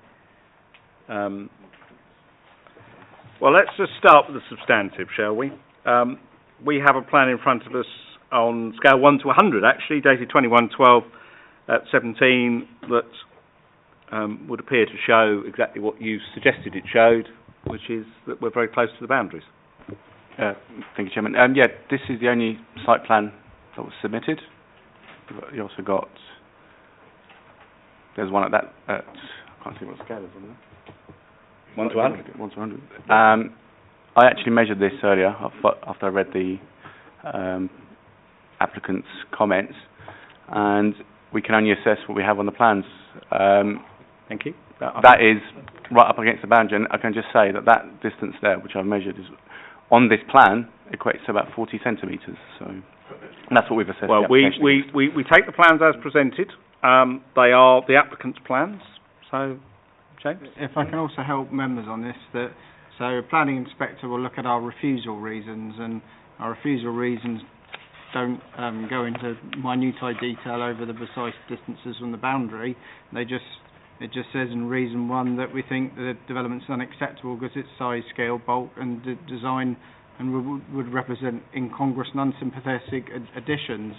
Well, let's just start with the substantive, shall we? We have a plan in front of us on scale 1 to 100, actually, dated 21/12/17, that would appear to show exactly what you suggested it showed, which is that we're very close to the boundaries. Thank you, Chairman. Yeah, this is the only site plan that was submitted. You also got... There's one at that... I can't see what scale is on there. 1 to 100? 1 to 100. I actually measured this earlier after I read the applicant's comments, and we can only assess what we have on the plans. Thank you. That is right up against the boundary, and I can just say that that distance there, which I've measured, is on this plan equates to about 40 centimetres. So that's what we've assessed. Well, we take the plans as presented. They are the applicant's plans. So, James? If I can also help members on this, so a planning inspector will look at our refusal reasons, and our refusal reasons don't go into minutiae detail over the precise distances from the boundary. It just says in reason 1 that we think the development's unacceptable because its size, scale, bulk and design and would represent incongruous and unsympathetic additions.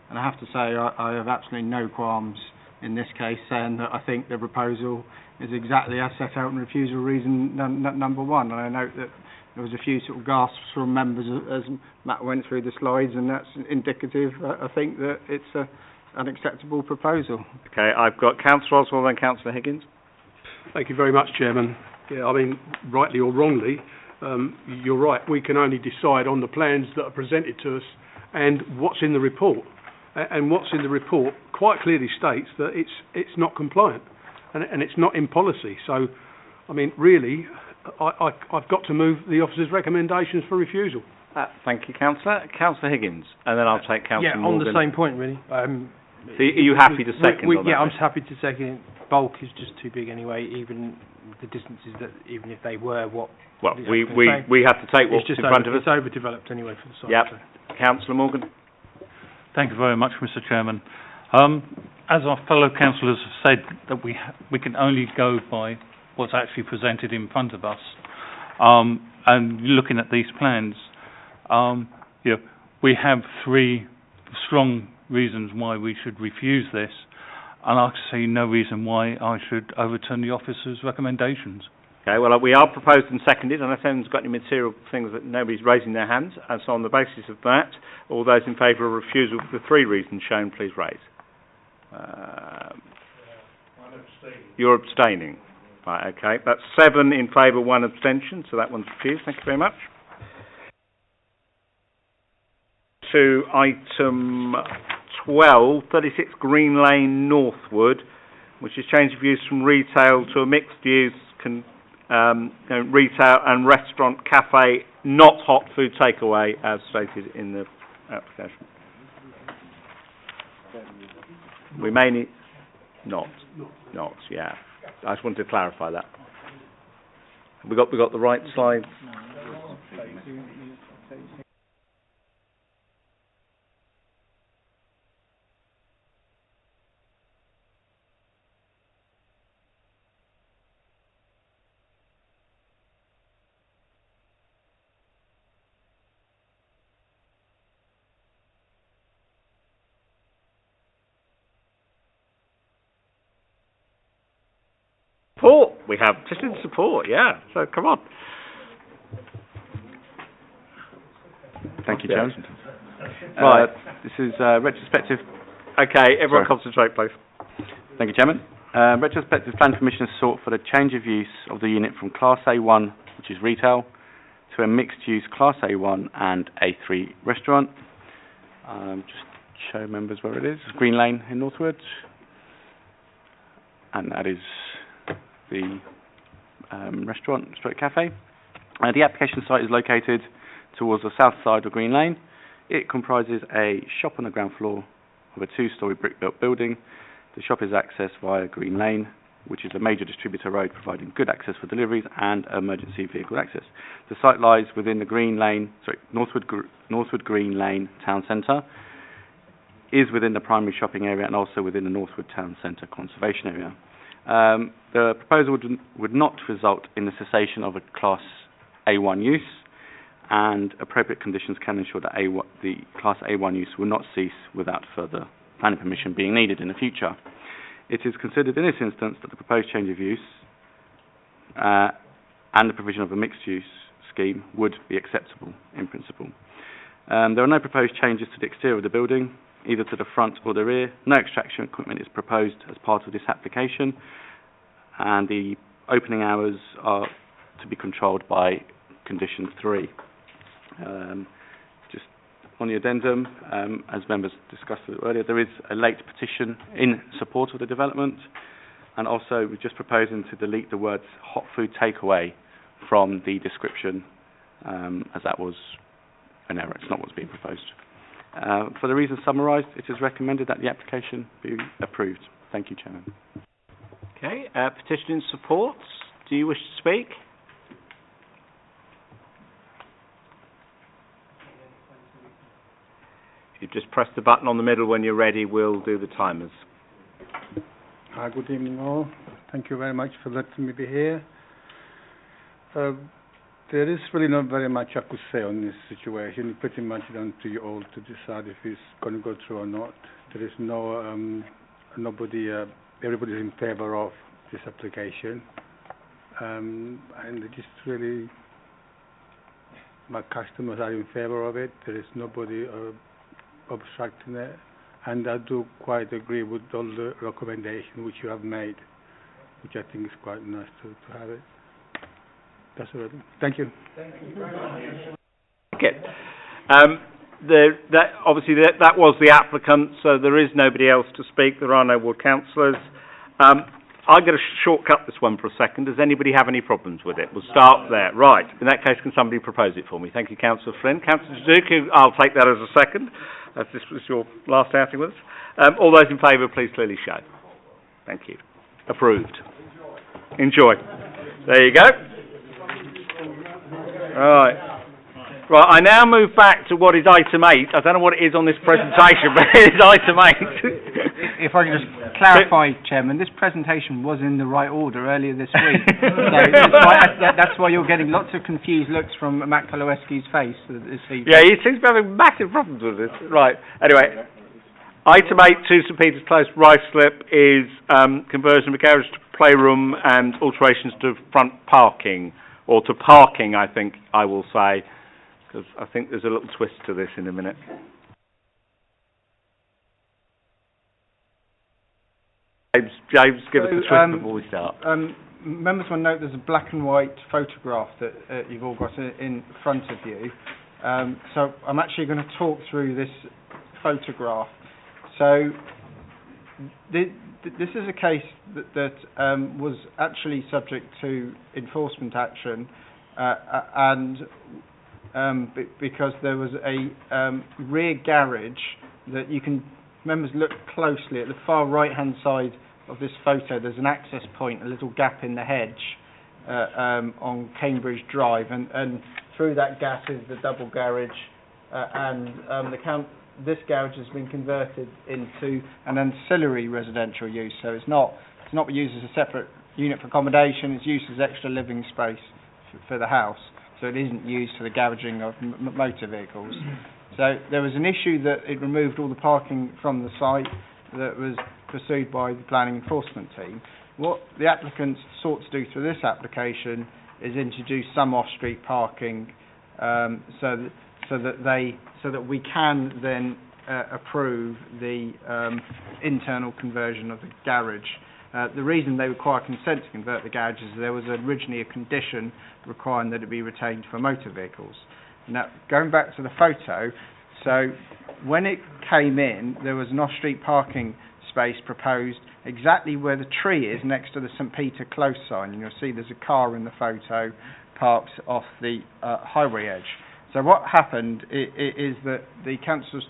And I have to say I have absolutely no qualms in this case saying that I think the proposal is exactly as set out in refusal reason number 1. And I note that there was a few sort of gasps from members as Matt went through the slides, and that's indicative, I think, that it's an acceptable proposal. Okay, I've got Councillor Oswald and Councillor Higgins. Thank you very much, Chairman. Yeah, I mean, rightly or wrongly, you're right. We can only decide on the plans that are presented to us and what's in the report. And what's in the report quite clearly states that it's not compliant and it's not in policy. So, I mean, really, I've got to move the officer's recommendations for refusal. Thank you, Councillor. Councillor Higgins, and then I'll take Councillor Yeah, on Morgan. the same point, really. So are you happy to second on that? Yeah, I'm happy to second it. Bulk is just too big anyway, even the distances that, even if they were what... Well, we have to take what's in front of us. It's overdeveloped anyway for the site. Yep. So. Councillor Morgan. Thank you very much, Mr. Chairman. As our fellow councillors have said, that we can only go by what's actually presented in front of us. And looking at these plans, we have 3 strong reasons why we should refuse this, and I see no reason why I should overturn the officer's recommendations. Okay, well, we are proposed and seconded, unless anyone's got any material things that nobody's raising their hands. And so on the basis of that, all those in favour of refusal for the 3 reasons shown, please raise. You're abstaining. Right, okay. That's 7 in favour, 1 abstention, so that one's refused. Thank you very much. To item 12, 36 Green Lane, Northwood, which is change of use from retail to a mixed use retail and restaurant cafe, not hot food takeaway, as stated in the application. We may need... Not, yeah. I just wanted to clarify that. Have we got the right slide? Support. We have just in support, yeah. So come on. Thank you, Chairman. Right, this is retrospective. Okay, everyone concentrate, please. Thank you, Chairman. Retrospective plan permission is sought for the change of use of the unit from Class A1, which is retail, to a mixed-use Class A1 and A3 restaurant. Just show members where it is. Green Lane in Northwood. And that is the restaurant, stroke cafe. The application site is located towards the south side of Green Lane. It comprises a shop on the ground floor of a 2-storey brick-built building. The shop is accessed via Green Lane, which is a major distributor road providing good access for deliveries and emergency vehicle access. The site lies within the Northwood Green Lane Town Centre, is within the primary shopping area and also within the Northwood Town Centre conservation area. The proposal would not result in the cessation of a Class A1 use, and appropriate conditions can ensure that the Class A1 use will not cease without further planning permission being needed in the future. It is considered in this instance that the proposed change of use and the provision of a mixed-use scheme would be acceptable in principle. There are no proposed changes to the exterior of the building, either to the front or the rear. No extraction equipment is proposed as part of this application, and the opening hours are to be controlled by condition 3. Just on the addendum, as members discussed earlier, there is a late petition in support of the development, and also we're just proposing to delete the words hot food takeaway from the description, as that was an error. It's not what's being proposed. For the reasons summarised, it is recommended that the application be approved. Thank you, Chairman. Okay, petition in support. Do you wish to speak? If you just press the button on the middle when you're ready, we'll do the timers. Hi, good evening all. Thank you very much for letting me be here. There is really not very much I could say on this situation. It's pretty much down to you all to decide if it's going to go through or not. There is everybody's in favour of this application. And it just really, my customers are in favour of it. There is nobody obstructing it. And I do quite agree with all the recommendations which you have made, which I think is quite nice to have it. That's all right. Thank you. Okay. Obviously that was the applicant, so there is nobody else to speak. There are no ward councillors. I'm going to shortcut this one for a second. Does anybody have any problems with it? We'll start there. Right. In that case, can somebody propose it for me? Thank you, Councillor Flynn. Councillor Duke, I'll take that as a second, as this was your last outing with us. All those in favour, please clearly show. Thank you. Approved. Enjoy. There you go. Right. Right, I now move back to what is item 8. I don't know what it is on this presentation, but it is item 8. If I can just clarify, Chairman, this presentation was in the right order earlier this week. So that's why you're getting lots of confused looks from Matt Koloweski's face this evening. Yeah, he seems to be having massive problems with this. Right, anyway, item 8, 2 St Peter's Close, Ruislip, is conversion of a garage to playroom and alterations to front parking, or to parking, I think I will say, because I think there's a little twist to this in a minute. James, give us the twist before we start. Members will note there's a black and white photograph that you've all got in front of you. So I'm actually going to talk through this photograph. So this is a case that was actually subject to enforcement action, and because there was a rear garage that you can, members, look closely at the far right hand side of this photo. There's an access point, a little gap in the hedge on Cambridge Drive, and through that gap is the double garage, and this garage has been converted into an ancillary residential use, so it's not used as a separate unit for accommodation. It's used as extra living space for the house. So it isn't used for the garaging of motor vehicles. So there was an issue that it removed all the parking from the site that was pursued by the planning enforcement team. What the applicants sought to do through this application is introduce some off-street parking, so that we can then approve the internal conversion of the garage. The reason they require consent to convert the garage is there was originally a condition requiring that it be retained for motor vehicles. Now, going back to the photo, so when it came in, there was an off-street parking space proposed exactly where the tree is next to the St Peter Close sign, and you'll see there's a car in the photo parked off the highway edge. So what happened is that the council's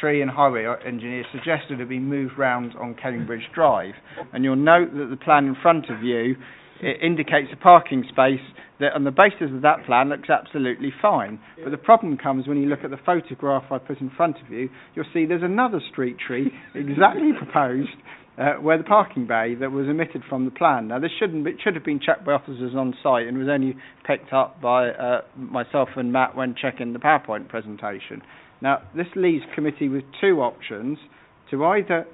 tree and highway engineer suggested it be moved round on Cambridge Drive, and you'll note that the plan in front of you, it indicates a parking space that on the basis of that plan looks absolutely fine. But the problem comes when you look at the photograph I put in front of you. You'll see there's another street tree exactly proposed where the parking bay that was omitted from the plan. Now, this should have been checked by officers on site, and was only picked up by myself and Matt when checking the PowerPoint presentation. Now, this leaves committee with two options: to either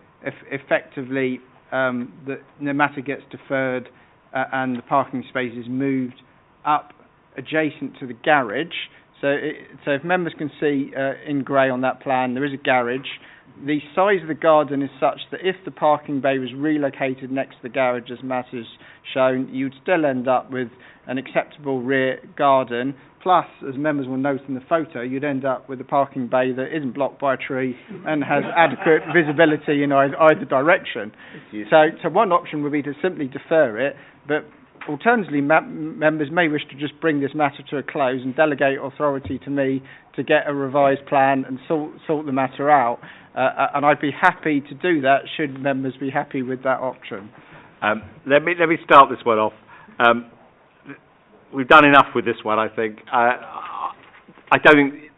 effectively the matter gets deferred and the parking space is moved up adjacent to the garage. So if members can see in grey on that plan, there is a garage. The size of the garden is such that if the parking bay was relocated next to the garage, as Matt has shown, you'd still end up with an acceptable rear garden. Plus, as members will note in the photo, you'd end up with a parking bay that isn't blocked by a tree and has adequate visibility in either direction. So one option would be to simply defer it, but alternatively, members may wish to just bring this matter to a close and delegate authority to me to get a revised plan and sort the matter out. And I'd be happy to do that should members be happy with that option. Let me start this one off. We've done enough with this one, I think. I don't think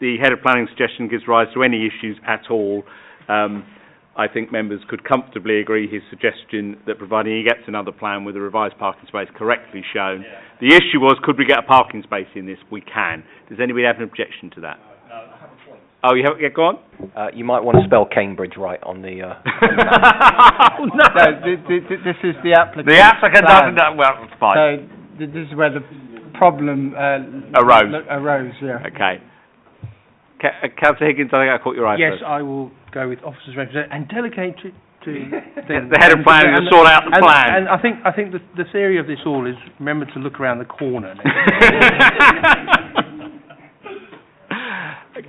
the head of planning suggestion gives rise to any issues at all. I think members could comfortably agree his suggestion that providing he gets another plan with a revised parking space correctly shown. Yeah. The issue was, could we get a parking space in this? We can. Does anybody have an objection to that? No, I have a point. Oh, you have? Yeah, go on. You might want to spell Cambridge right on the... Oh, no. This is the applicant. The applicant doesn't know. Well, it's fine. So this is where the problem arose, yeah. Okay. Councillor Higgins, I think I caught your eye Yes, first. I will go with officers representative and delegate it to the head of planning to sort out the plan. And I think the theory of this all is remember to look around the corner.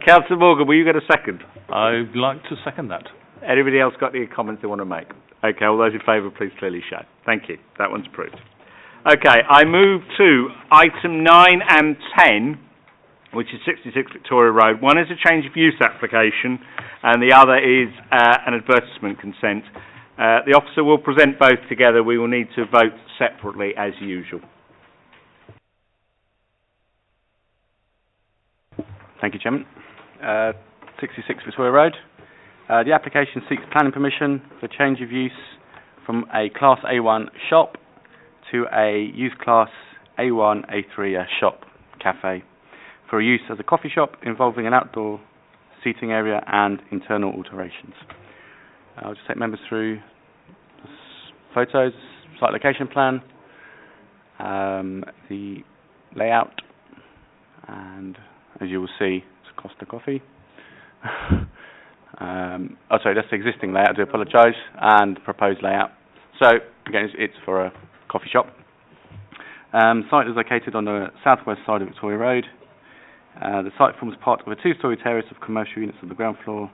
Councillor Morgan, will you get a second? I'd like to second that. Anybody else got any comments they want to make? Okay, all those in favour, please clearly show. Thank you. That one's approved. Okay, I move to item 9 and 10, which is 66 Victoria Road. One is a change of use application, and the other is an advertisement consent. The officer will present both together. We will need to vote separately as usual. Thank you, Chairman. 66 Victoria Road. The application seeks planning permission for change of use from a Class A1 shop to a use Class A1, A3 shop, cafe, for use as a coffee shop involving an outdoor seating area and internal alterations. I'll just take members through photos, site location plan, the layout, and as you will see, it's Costa Coffee. Sorry, that's the existing layout, I do apologise, and proposed layout. So, again, it's for a coffee shop. Site is located on the southwest side of Victoria Road. The site forms part of a two-storey terrace of commercial units on the ground floor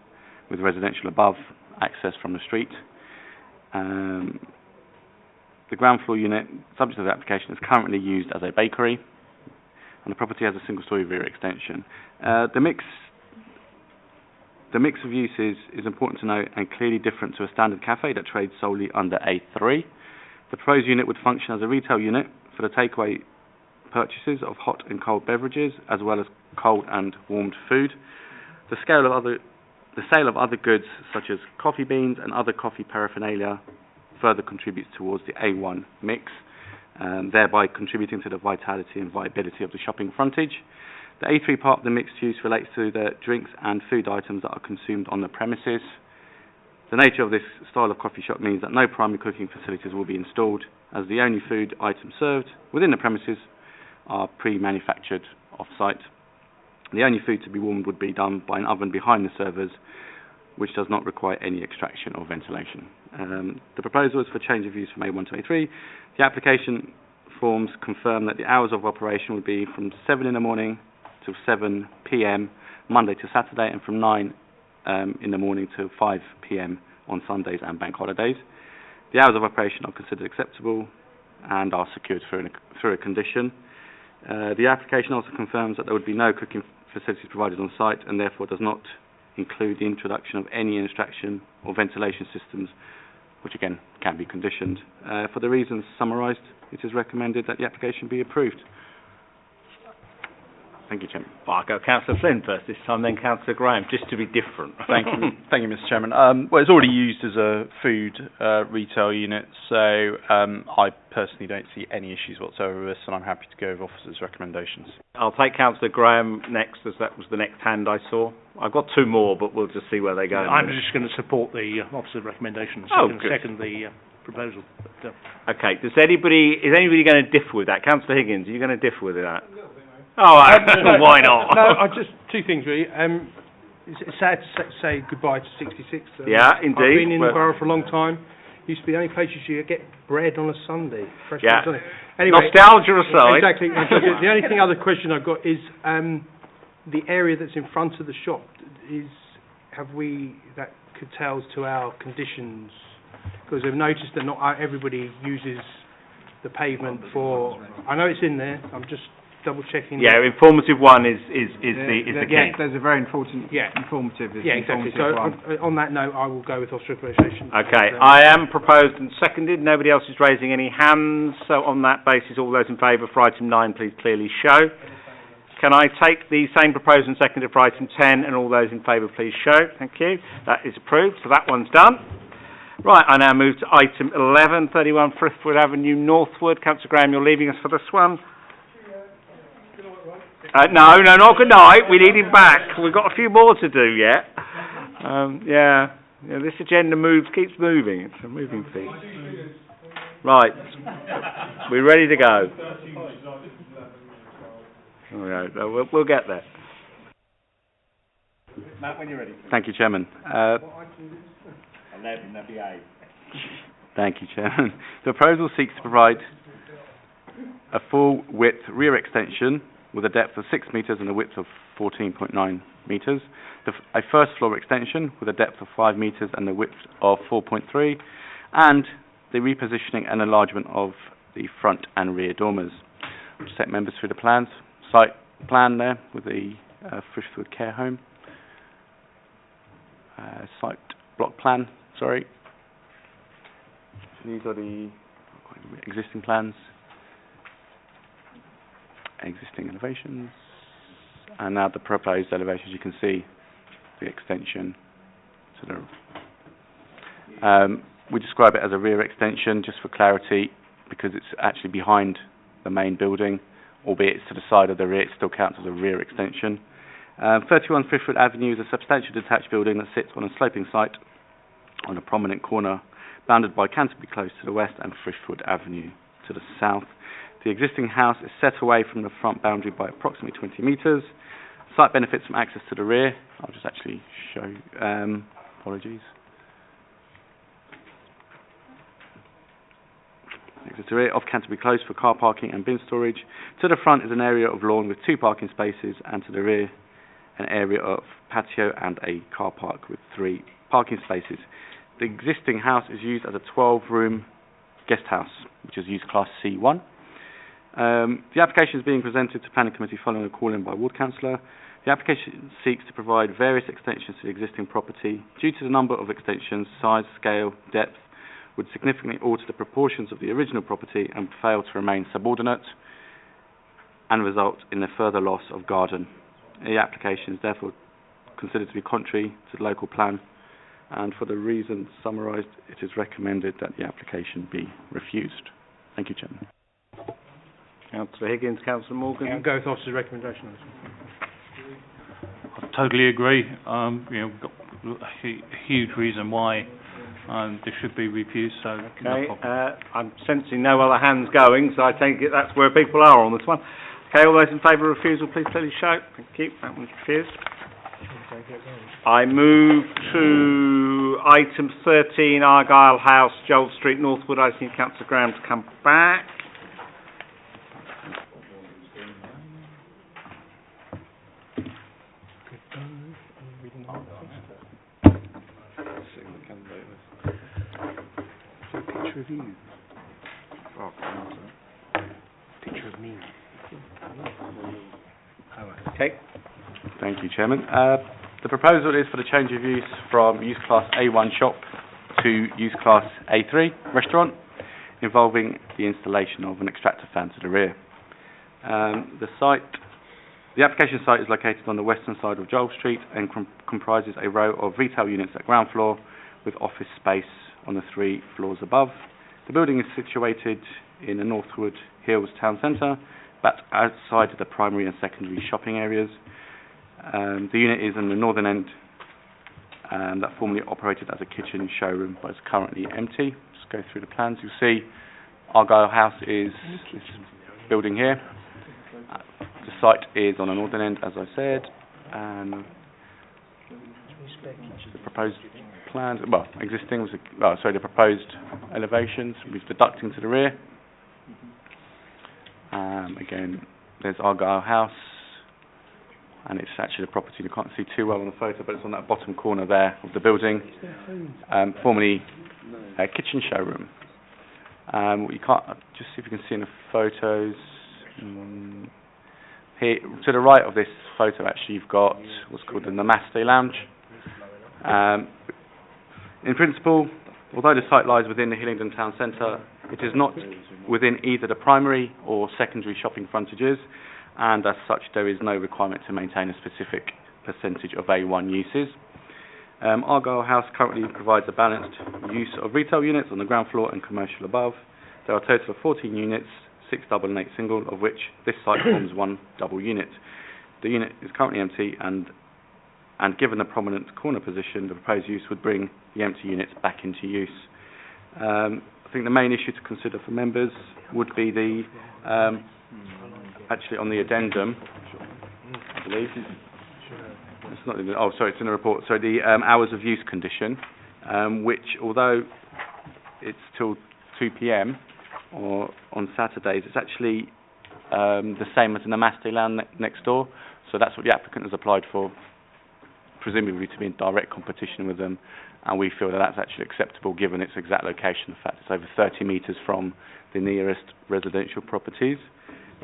with residential above, access from the street. The ground floor unit, subject to the application, is currently used as a bakery, and the property has a single-storey rear extension. The mix of uses is important to note and clearly different to a standard cafe that trades solely under A3. The proposed unit would function as a retail unit for the takeaway purchases of hot and cold beverages, as well as cold and warmed food. The sale of other goods, such as coffee beans and other coffee paraphernalia, further contributes towards the A1 mix, thereby contributing to the vitality and viability of the shopping frontage. The A3 part of the mixed use relates to the drinks and food items that are consumed on the premises. The nature of this style of coffee shop means that no primary cooking facilities will be installed, as the only food items served within the premises are pre-manufactured off-site. The only food to be warmed would be done by an oven behind the servers, which does not require any extraction or ventilation. The proposal is for change of use from A1 to A3. The application forms confirm that the hours of operation would be from 7 in the morning till 7 p.m. Monday to Saturday, and from 9 in the morning till 5 p.m. on Sundays and bank holidays. The hours of operation are considered acceptable and are secured through a condition. The application also confirms that there would be no cooking facilities provided on site, and therefore does not include the introduction of any extraction or ventilation systems, which again can be conditioned. For the reasons summarised, it is recommended that the application be approved. Thank you, Chairman. Well, I'll go Councillor Flynn first this time, then Councillor Graham, just to be different. Thank you, Mr. Chairman. Well, it's already used as a food retail unit, so I personally don't see any issues whatsoever with this, and I'm happy to go with officers' recommendations. I'll take Councillor Graham next, as that was the next hand I saw. I've got two more, but we'll just see where they go. I'm just going to support the officer's recommendation. Second the proposal. But, okay. Is anybody going to differ with that? Councillor Higgins, are you going to differ with that? Oh, why not? No, just two things really. It's sad to say goodbye to 66. Yeah, indeed. I've been in the borough for a long time. Used to be the only places you get bread on a Sunday. Fresh bread on Sunday. Anyway, nostalgia aside. Exactly. The only other question I've got is the area that's in front of the shop. That curtails to our conditions? Because I've noticed that not everybody uses the pavement for. I know it's in there. I'm just double checking. Yeah, informative one is the key. Yeah, there's a very important informative. Exactly. So on that note, I will go with officer recommendation. Okay, I am proposed and seconded. Nobody else is raising any hands. So on that basis, all those in favour for item 9, please clearly show. Can I take the same proposed and seconded for item 10, and all those in favour please show. Thank you. That is approved. So that one's done. Right, I now move to item 11, 31 Frithwood Avenue Northwood. Councillor Graham, you're leaving us for this one. No, not good night. We need him back. We've got a few more to do yet. This agenda keeps moving. It's a moving thing. Right, we're ready to go. All right, we'll get there. Matt, when you're ready. Thank you, Chairman. 11, that'd be 8. Thank you, Chairman. The proposal seeks to provide a full-width rear extension with a depth of 6 metres and a width of 14.9 metres. A first floor extension with a depth of 5 metres and a width of 4.3, and the repositioning and enlargement of the front and rear dormers. I'll just take members through the plans. Site plan there with the Frishwood care home. Site block plan, sorry. These are the existing plans, existing elevations, and now the proposed elevations. You can see the extension to the we describe it as a rear extension just for clarity, because it's actually behind the main building, albeit it's to the side of the rear. It still counts as a rear extension. 31 Frithwood Avenue is a substantial detached building that sits on a sloping site on a prominent corner, bounded by Canterbury Close to the west and Frithwood Avenue to the south. The existing house is set away from the front boundary by approximately 20 metres. Site benefits from access to the rear. I'll just actually show, apologies. Access to the rear of Canterbury Close for car parking and bin storage. To the front is an area of lawn with 2 parking spaces, and to the rear an area of patio and a car park with 3 parking spaces. The existing house is used as a 12-room guest house, which is used class C1. The application is being presented to Planning Committee following a call-in by Ward Councillor. The application seeks to provide various extensions to the existing property. Due to the number of extensions, size, scale, depth, would significantly alter the proportions of the original property and fail to remain subordinate and result in the further loss of garden. The application is therefore considered to be contrary to the local plan, and for the reasons summarised, it is recommended that the application be refused. Thank you, Chairman. Councillor Higgins, Councillor Morgan. I'll go with officer's recommendation on this one. I totally agree. We've got a huge reason why this should be refused. So Okay, no problem. I'm sensing no other hands going, so I take it that's where people are on this one. Okay, all those in favour of refusal, please clearly show. Thank you. That one's refused. I move to item 13, Argyle House, Joel Street, Northwood. I just need Councillor Graham to come back. Review. Picture of me. Okay. Thank you, Chairman. The proposal is for the change of use from use class A1 shop to use class A3 restaurant, involving the installation of an extractor fan to the rear. The application site is located on the western side of Joel Street and comprises a row of retail units at ground floor with office space on the 3 floors above. The building is situated in the Northwood Hills town centre, but outside of the primary and secondary shopping areas. The unit is in the northern end that formerly operated as a kitchen showroom but is currently empty. Just go through the plans. You'll see Argyle House is this building here. The site is on the northern end, as I said, and the proposed plans, well, existing was, the proposed elevations with the ducting to the rear. Again, there's Argyle House, and it's actually the property you can't see too well on the photo, but it's on that bottom corner there of the building, formerly a kitchen showroom. You can't just see if you can see in the photos. Here to the right of this photo, actually, you've got what's called the Namaste Lounge. In principle, although the site lies within the Hillingdon town centre, it is not within either the primary or secondary shopping frontages, and as such there is no requirement to maintain a specific percentage of A1 uses. Argyle House currently provides a balanced use of retail units on the ground floor and commercial above. There are a total of 14 units, 6 double and 8 single, of which this site forms 1 double unit. The unit is currently empty, and given the prominent corner position, the proposed use would bring the empty units back into use. I think the main issue to consider for members would be the, actually on the addendum, I believe, it's not in the, oh sorry, it's in the report, so the hours of use condition, which although it's till 2 p.m. or on Saturdays, it's actually the same as the Namaste land next door. So that's what the applicant has applied for, presumably to be in direct competition with them, and we feel that that's actually acceptable given its exact location. In fact, it's over 30 metres from the nearest residential properties.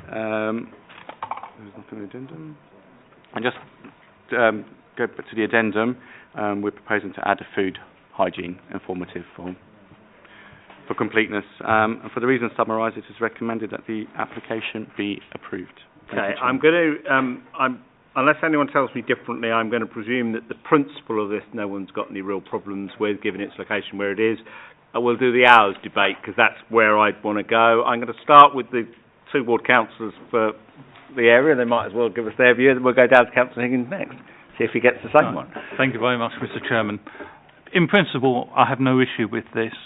There's nothing in the addendum. And just go back to the addendum, we're proposing to add a food hygiene informative form for completeness. And for the reasons summarised, it is recommended that the application be approved. Okay, I'm going to, unless anyone tells me differently, I'm going to presume that the principle of this, no one's got any real problems with, given its location where it is. We'll do the hours debate, because that's where I'd want to go. I'm going to start with the two ward councillors for the area. They might as well give us their view. Then we'll go down to Councillor Higgins next, see if he gets the same one. Thank you very much, Mr. Chairman. In principle, I have no issue with this.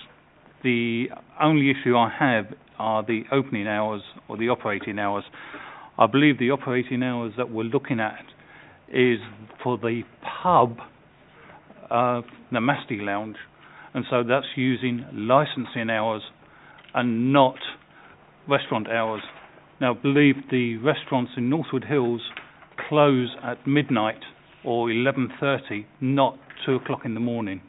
The only issue I have are the opening hours or the operating hours. I believe the operating hours that we're looking at is for the pub, Namaste Lounge, and so that's using licensing hours and not restaurant hours. Now, I believe the restaurants in Northwood Hills close at midnight or 11:30, not 2 o'clock in the morning.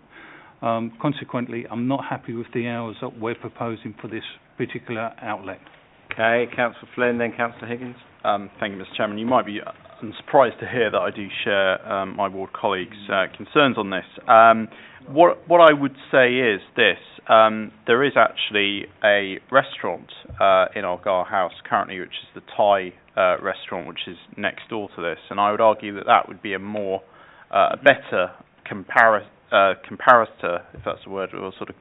Consequently, I'm not happy with the hours that we're proposing for this particular outlet. Okay, Councillor Flynn, then Councillor Higgins. Thank you, Mr. Chairman. You might be surprised to hear that I do share my ward colleagues' concerns on this. What I would say is this. There is actually a restaurant in Argyle House currently, which is the Thai restaurant, which is next door to this, and I would argue that that would be a better comparator, if that's the word, or sort of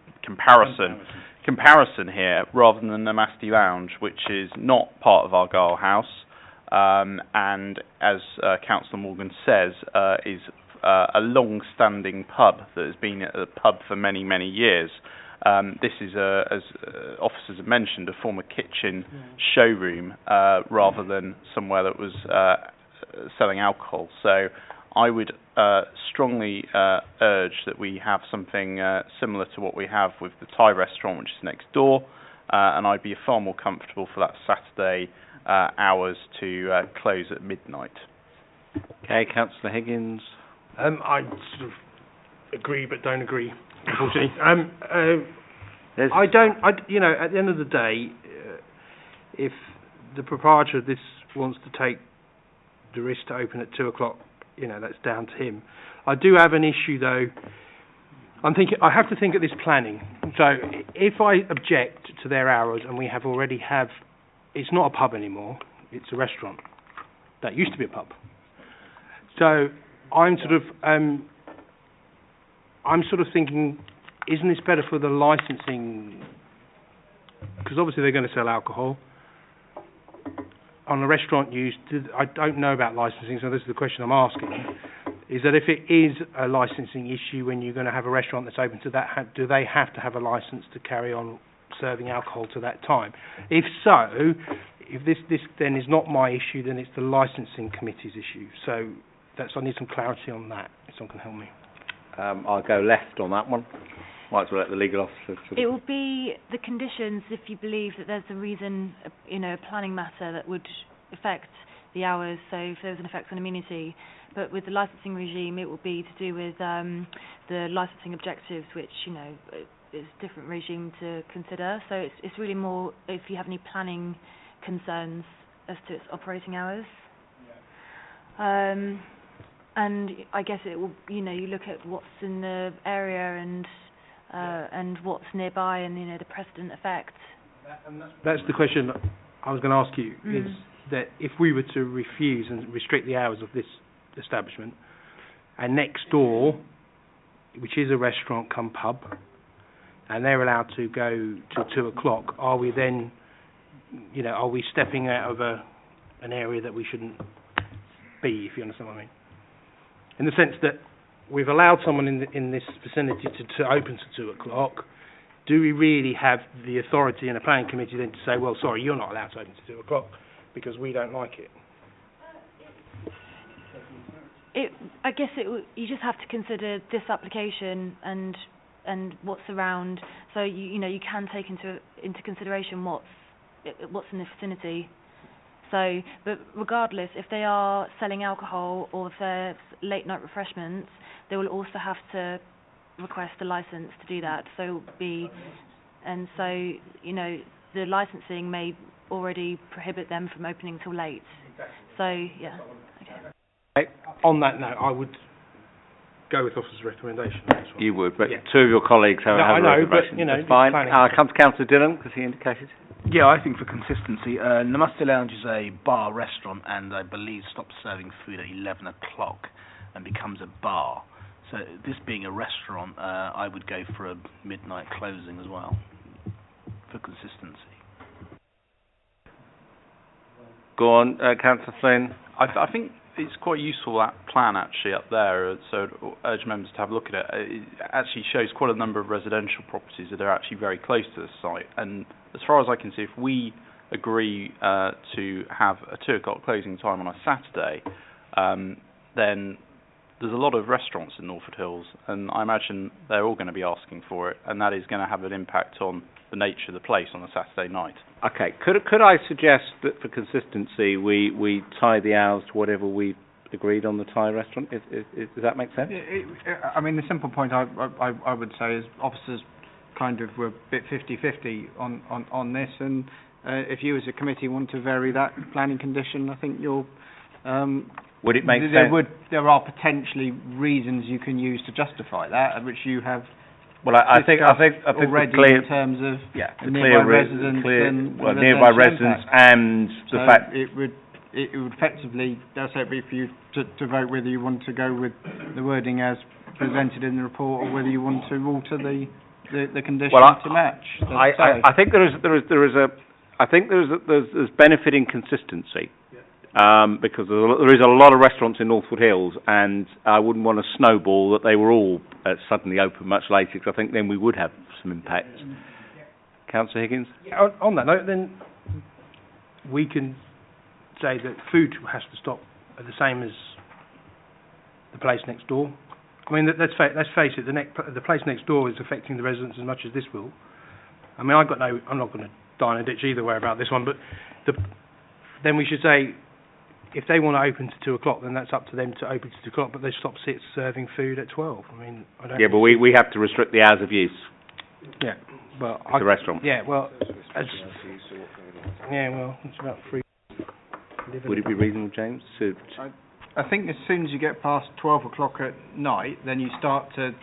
comparison here, rather than the Namaste Lounge, which is not part of Argyle House, and as Councillor Morgan says, is a long-standing pub that has been a pub for many, many years. This is, as officers have mentioned, a former kitchen showroom rather than somewhere that was selling alcohol. So I would strongly urge that we have something similar to what we have with the Thai restaurant, which is next door, and I'd be far more comfortable for that Saturday hours to close at midnight. Okay, Councillor Higgins. I sort of agree but don't agree, unfortunately. At the end of the day, if the proprietor of this wants to take the risk to open at 2 o'clock, that's down to him. I do have an issue though. I have to think of this planning. So if I object to their hours and we already have, it's not a pub anymore, it's a restaurant. That used to be a pub. So I'm sort of thinking, isn't this better for the licensing? Because obviously they're going to sell alcohol. On the restaurant use, I don't know about licensing, so this is the question I'm asking, is that if it is a licensing issue when you're going to have a restaurant that's open to that, do they have to have a license to carry on serving alcohol to that time? If so, if this then is not my issue, then it's the licensing committee's issue. So I need some clarity on that, if someone can help me. I'll go left on that one. Might as well let the legal officer... It will be the conditions if you believe that there's a reason, a planning matter that would affect the hours, so if there's an effect on immunity. But with the licensing regime, it will be to do with the licensing objectives, which, is a different regime to consider. So it's really more if you have any planning concerns as to its operating hours. And I guess it will, you look at what's in the area and what's nearby and, the precedent effect. That's the question I was going to ask you, is that if we were to refuse and restrict the hours of this establishment, and next door, which is a restaurant come pub, and they're allowed to go till 2 o'clock, are we then, are we stepping out of an area that we shouldn't be, if you understand what I mean? In the sense that we've allowed someone in this vicinity to open to 2 o'clock. Do we really have the authority in a planning committee then to say, well, sorry, you're not allowed to open to 2 o'clock because we don't like it? I guess you just have to consider this application and what's around. So you can take into consideration what's in the vicinity. So, but regardless, if they are selling alcohol or if they're late night refreshments, they will also have to request a license to do that. So it'll be, and so, you know, the licensing may already prohibit them from opening till late. So, yeah. Okay. On that note, I would go with officer's recommendation on this one. You would, but Yeah. two of your colleagues have No, I a know, reservation. but, you know, That's fine. planning. I'll come to Councillor Dillon, because he indicated. Yeah, I think for consistency, Namaste Lounge is a bar restaurant and I believe stops serving food at 11 o'clock and becomes a bar. So this being a restaurant, I would go for a midnight closing as well, for consistency. Go on, Councillor Flynn. I think it's quite useful, that plan actually up there, so I'd urge members to have a look at it. It actually shows quite a number of residential properties that are actually very close to the site, and as far as I can see, if we agree to have a 2 o'clock closing time on a Saturday, then there's a lot of restaurants in Norfolk Hills, and I imagine they're all going to be asking for it, and that is going to have an impact on the nature of the place on a Saturday night. Okay, could I suggest that for consistency we tie the hours to whatever we agreed on the Thai restaurant? Does that make sense? I mean, the simple point I would say is officers kind of were a bit 50-50 on this, and if you as a committee want to vary that planning condition, I think you'll... would it make sense? There are potentially reasons you can use to justify that, which you have... Well, I think already clear, in terms of the nearby residents and nearby residents and the fact it would effectively, that's it, be for you to vote whether you want to go with the wording as presented in the report or whether you want to alter the condition to match. I think there's benefit in consistency. Because there is a lot of restaurants in Northwood Hills, and I wouldn't want to snowball that they were all suddenly open much later, because I think then we would have some impact. Councillor Higgins? Yeah, on that note, then we can say that food has to stop at the same as the place next door. I mean, let's face it, the place next door is affecting the residents as much as this will. I mean, I'm not going to die in a ditch either way about this one, but then we should say, if they want to open to 2 o'clock, then that's up to them to open to 2 o'clock, but they stop serving food at 12. I mean, I don't... Yeah, but we have to restrict the hours of use. Yeah, well... The restaurant. Yeah, well... it's about free... Would it be reasonable, James? I think as soon as you get past 12 o'clock at night, then you start to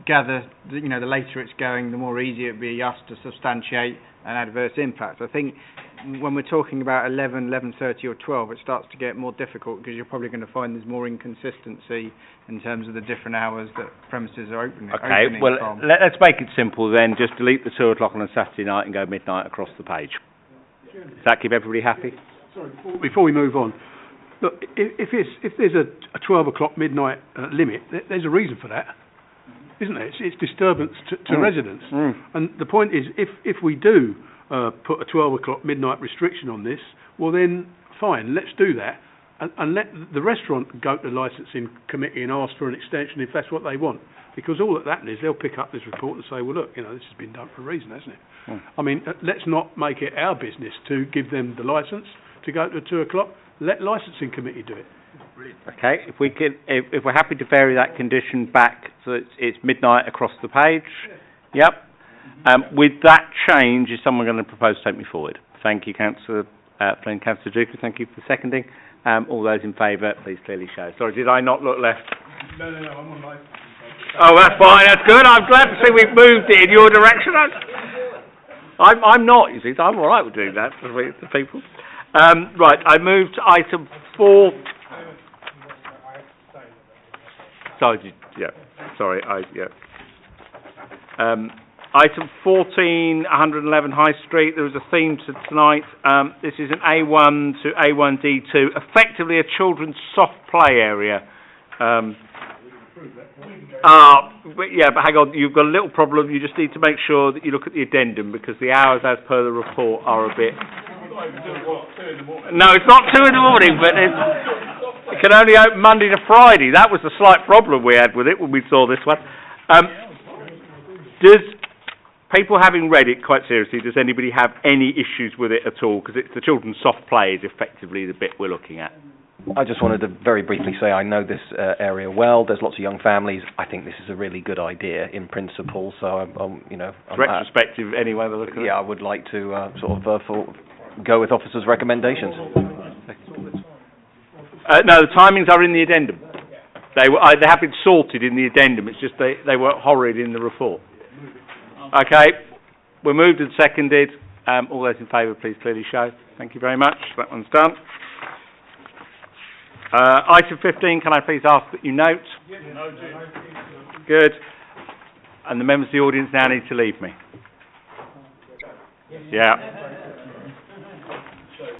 gather, the later it's going, the more easy it'd be us to substantiate an adverse impact. I think when we're talking about 11, 11:30 or 12, it starts to get more difficult because you're probably going to find there's more inconsistency in terms of the different hours that premises are opening from. Let's make it simple then. Just delete the 2 o'clock on a Saturday night and go midnight across the page. Does that keep everybody happy? Sorry, before we move on, look, if there's a 12 o'clock midnight limit, there's a reason for that, isn't there? It's disturbance to residents. And the point is, if we do put a 12 o'clock midnight restriction on this, well then, fine, let's do that. And let the restaurant go to the licensing committee and ask for an extension if that's what they want. Because all that happens is they'll pick up this report and say, well, look, this has been done for a reason, hasn't it? I mean, let's not make it our business to give them the licence to go to 2 o'clock. Let licensing committee do it. Okay, if we're happy to vary that condition back so it's midnight across the page. Yep. With that change, is someone going to propose to take me forward? Thank you, Councillor Flynn. Councillor Duker, thank you for seconding. All those in favour, please clearly show. Sorry, did I not look left? No, I'm on my... Oh, that's fine, that's good. I'm glad to see we've moved it in your direction. I'm not, you see, so I'm all right with doing that for people. Right, I move to item 4. Item 14, 111 High Street. There is a theme to tonight. This is an A1 to A1D2, effectively a children's soft play area. But hang on, you've got a little problem. You just need to make sure that you look at the addendum because the hours, as per the report, are a bit... No, it's not 2 in the morning, but it can only open Monday to Friday. That was the slight problem we had with it when we saw this one. people having read it quite seriously, does anybody have any issues with it at all? Because it's the children's soft play is effectively the bit we're looking at. I just wanted to very briefly say I know this area well. There's lots of young families. I think this is a really good idea in principle. So I'm retrospective anyway. Yeah, I would like to go with officers' recommendations. No, the timings are in the addendum. They have been sorted in the addendum. It's just they were horrid in the report. Okay, we're moved and seconded. All those in favour, please clearly show. Thank you very much. That one's done. Item 15, can I please ask that you note? Good. And the members of the audience now need to leave me. Yeah.